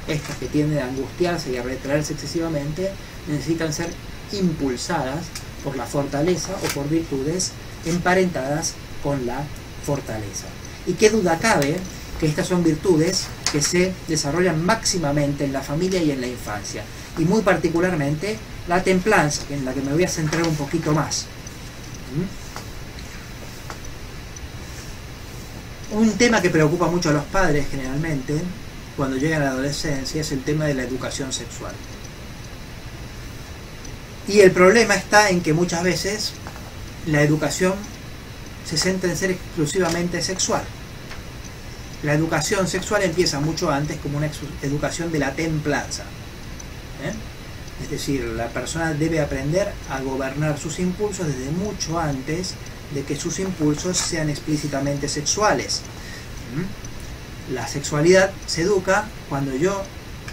Estas que tienden a angustiarse y a retraerse excesivamente necesitan ser impulsadas por la fortaleza o por virtudes emparentadas con la fortaleza. Y qué duda cabe que estas son virtudes que se desarrollan máximamente en la familia y en la infancia, y muy particularmente la templanza, en la que me voy a centrar un poquito más. Un tema que preocupa mucho a los padres generalmente cuando llegan a la adolescencia es el tema de la educación sexual. Y el problema está en que muchas veces la educación se centra en ser exclusivamente sexual. La educación sexual empieza mucho antes como una educación de la templanza. Es decir, la persona debe aprender a gobernar sus impulsos desde mucho antes de que sus impulsos sean explícitamente sexuales. La sexualidad se educa cuando yo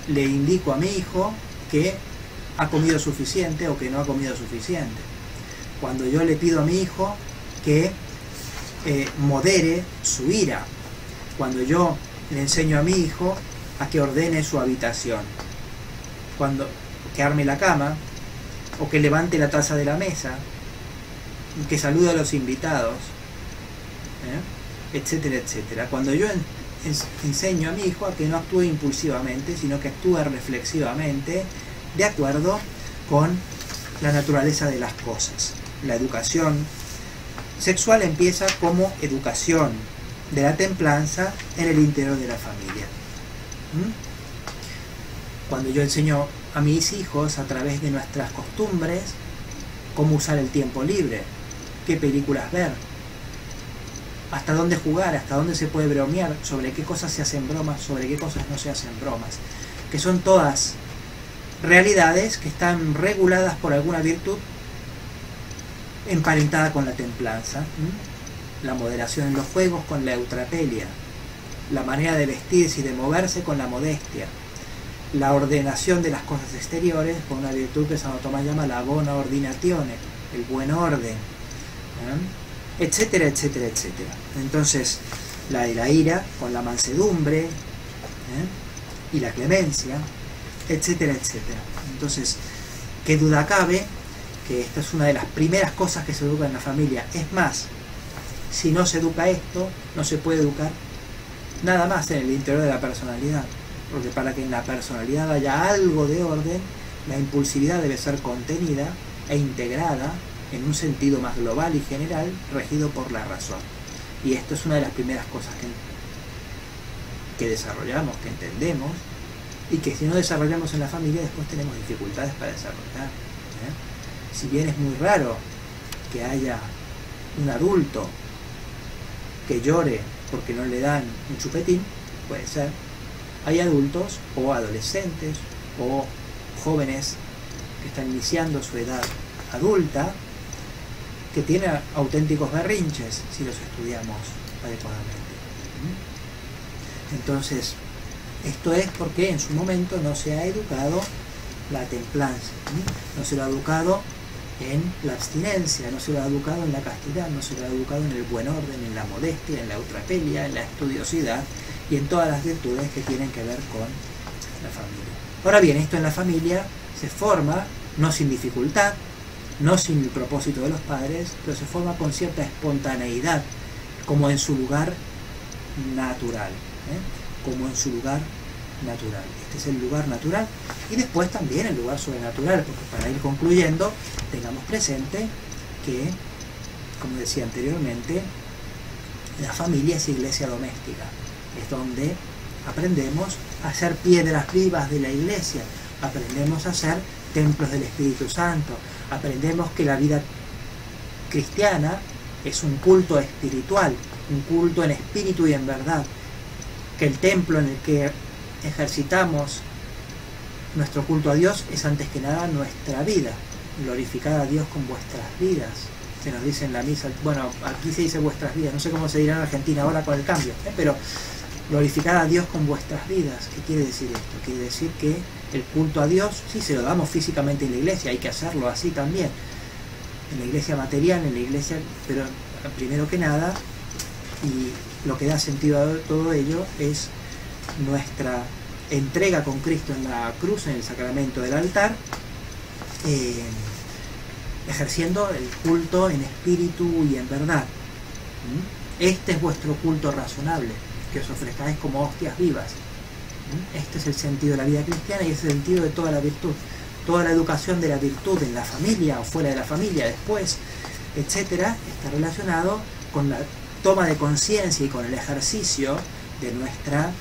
le indico a mi hijo que ha comido suficiente o que no ha comido suficiente. Cuando yo le pido a mi hijo que modere su ira. Cuando yo le enseño a mi hijo a que ordene su habitación, que arme la cama, o que levante la taza de la mesa, que salude a los invitados, etcétera, etcétera. Cuando yo enseño a mi hijo a que no actúe impulsivamente, sino que actúe reflexivamente, de acuerdo con la naturaleza de las cosas. La educación sexual empieza como educación de la templanza en el interior de la familia. Cuando yo enseño a mis hijos a través de nuestras costumbres cómo usar el tiempo libre, qué películas ver, hasta dónde jugar, hasta dónde se puede bromear, sobre qué cosas se hacen bromas, sobre qué cosas no se hacen bromas, que son todas realidades que están reguladas por alguna virtud emparentada con la templanza. La moderación en los juegos con la eutrapelia, la manera de vestirse y de moverse con la modestia, la ordenación de las cosas exteriores con una virtud que Santo Tomás llama la bona ordinatione, el buen orden, etcétera, etcétera, etcétera. Entonces, la ira con la mansedumbre y la clemencia, etcétera, etcétera. Entonces, qué duda cabe que esta es una de las primeras cosas que se educa en la familia. Es más, si no se educa esto, no se puede educar nada más en el interior de la personalidad, porque para que en la personalidad haya algo de orden, la impulsividad debe ser contenida e integrada en un sentido más global y general, regido por la razón. Y esto es una de las primeras cosas que desarrollamos, que entendemos, y que si no desarrollamos en la familia, después tenemos dificultades para desarrollar. Si bien es muy raro que haya un adulto que llore porque no le dan un chupetín, puede ser, hay adultos o adolescentes o jóvenes que están iniciando su edad adulta que tienen auténticos berrinches si los estudiamos adecuadamente. Entonces, esto es porque en su momento no se ha educado la templanza, no se lo ha educado en la abstinencia, no se lo ha educado en la castidad, no se lo ha educado en el buen orden, en la modestia, en la eutrapelia, en la estudiosidad y en todas las virtudes que tienen que ver con la familia. Ahora bien, esto en la familia se forma, no sin dificultad, no sin el propósito de los padres, pero se forma con cierta espontaneidad, como en su lugar natural, como en su lugar natural. Este es el lugar natural y después también el lugar sobrenatural, porque para ir concluyendo, tengamos presente que, como decía anteriormente, la familia es iglesia doméstica, es donde aprendemos a ser piedras vivas de la iglesia, aprendemos a ser templos del Espíritu Santo, aprendemos que la vida cristiana es un culto espiritual, un culto en espíritu y en verdad, que el templo en el que ejercitamos nuestro culto a Dios es antes que nada nuestra vida. Glorificad a Dios con vuestras vidas, se nos dice en la misa. Bueno, aquí se dice vuestras vidas, no sé cómo se dirá en Argentina ahora con el cambio, pero glorificad a Dios con vuestras vidas. ¿Qué quiere decir esto? Quiere decir que el culto a Dios, sí, se lo damos físicamente en la iglesia, hay que hacerlo así también, en la iglesia material, en la iglesia, pero primero que nada, y lo que da sentido a todo ello es nuestra entrega con Cristo en la cruz, en el sacramento del altar, ejerciendo el culto en espíritu y en verdad. Este es vuestro culto razonable, que os ofrezcáis como hostias vivas. Este es el sentido de la vida cristiana y es el sentido de toda la virtud. Toda la educación de la virtud en la familia o fuera de la familia después, etcétera, está relacionado con la toma de conciencia y con el ejercicio de nuestra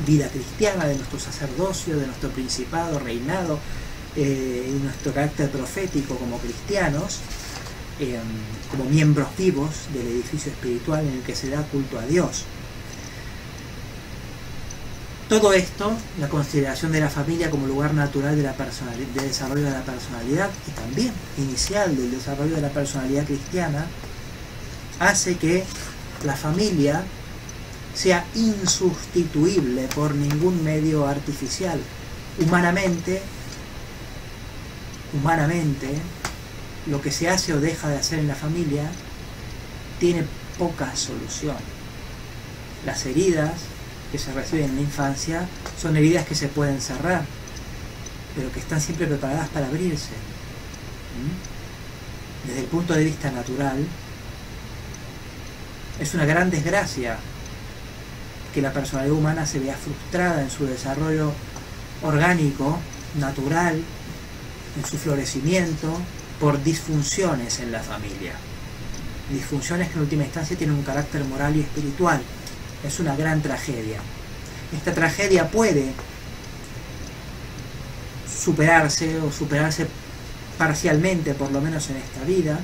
vida cristiana, de nuestro sacerdocio, de nuestro principado, reinado, y nuestro carácter profético como cristianos, como miembros vivos del edificio espiritual en el que se da culto a Dios. Todo esto, la consideración de la familia como lugar natural de desarrollo de la personalidad y también inicial del desarrollo de la personalidad cristiana, hace que la familia sea insustituible por ningún medio artificial. Humanamente, lo que se hace o deja de hacer en la familia tiene poca solución. Las heridas que se reciben en la infancia son heridas que se pueden cerrar, pero que están siempre preparadas para abrirse. Desde el punto de vista natural, es una gran desgracia que la personalidad humana se vea frustrada en su desarrollo orgánico, natural, en su florecimiento, por disfunciones en la familia. Disfunciones que en última instancia tienen un carácter moral y espiritual. Es una gran tragedia. Esta tragedia puede superarse o superarse parcialmente, por lo menos en esta vida,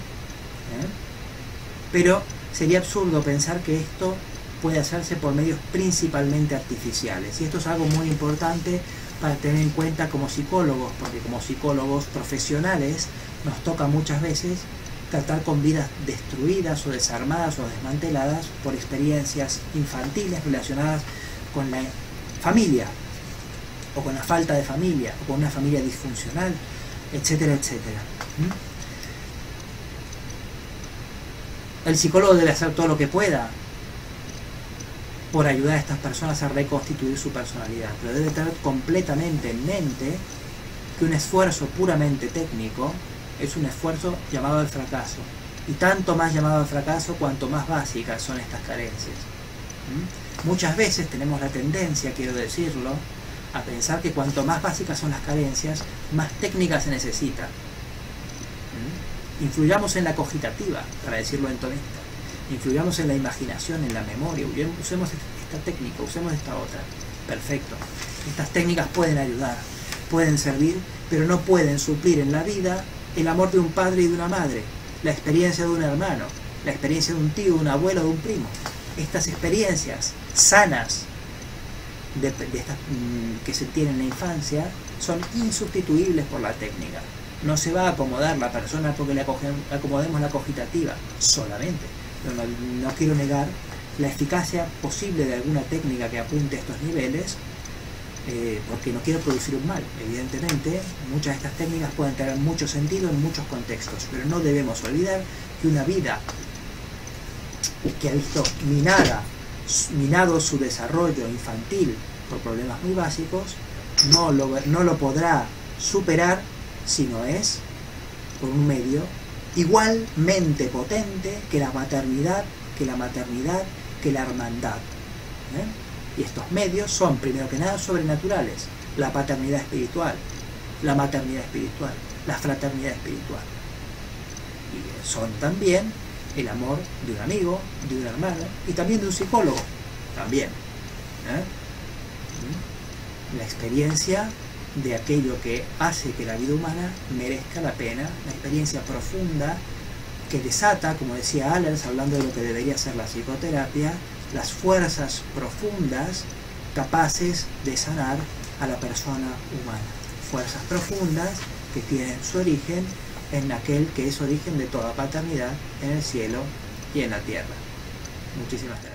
pero sería absurdo pensar que esto puede hacerse por medios principalmente artificiales. Y esto es algo muy importante para tener en cuenta como psicólogos, porque como psicólogos profesionales nos toca muchas veces tratar con vidas destruidas o desarmadas o desmanteladas por experiencias infantiles relacionadas con la familia, o con la falta de familia, o con una familia disfuncional, etcétera, etcétera. El psicólogo debe hacer todo lo que pueda por ayudar a estas personas a reconstituir su personalidad, pero debe tener completamente en mente que un esfuerzo puramente técnico es un esfuerzo llamado al fracaso, y tanto más llamado al fracaso cuanto más básicas son estas carencias. Muchas veces tenemos la tendencia, quiero decirlo, a pensar que cuanto más básicas son las carencias, más técnica se necesita. Influyamos en la cogitativa, para decirlo en tonista. Influyamos en la imaginación, en la memoria. Usemos esta técnica, usemos esta otra. Perfecto. Estas técnicas pueden ayudar, pueden servir, pero no pueden suplir en la vida el amor de un padre y de una madre, la experiencia de un hermano, la experiencia de un tío, de un abuelo, de un primo. Estas experiencias sanas que se tienen en la infancia son insustituibles por la técnica. No se va a acomodar la persona porque le acomodemos la cogitativa solamente. Pero no quiero negar la eficacia posible de alguna técnica que apunte a estos niveles, porque no quiero producir un mal. Evidentemente, muchas de estas técnicas pueden tener mucho sentido en muchos contextos, pero no debemos olvidar que una vida que ha visto minado su desarrollo infantil por problemas muy básicos, no lo podrá superar si no es por un medio igualmente potente que la maternidad, que la hermandad. Y estos medios son, primero que nada, sobrenaturales. La paternidad espiritual, la maternidad espiritual, la fraternidad espiritual. Y son también el amor de un amigo, de un hermano y también de un psicólogo. También. La experiencia de aquello que hace que la vida humana merezca la pena, la experiencia profunda que desata, como decía Allers, hablando de lo que debería ser la psicoterapia, las fuerzas profundas capaces de sanar a la persona humana. Fuerzas profundas que tienen su origen en aquel que es origen de toda paternidad en el cielo y en la tierra. Muchísimas gracias.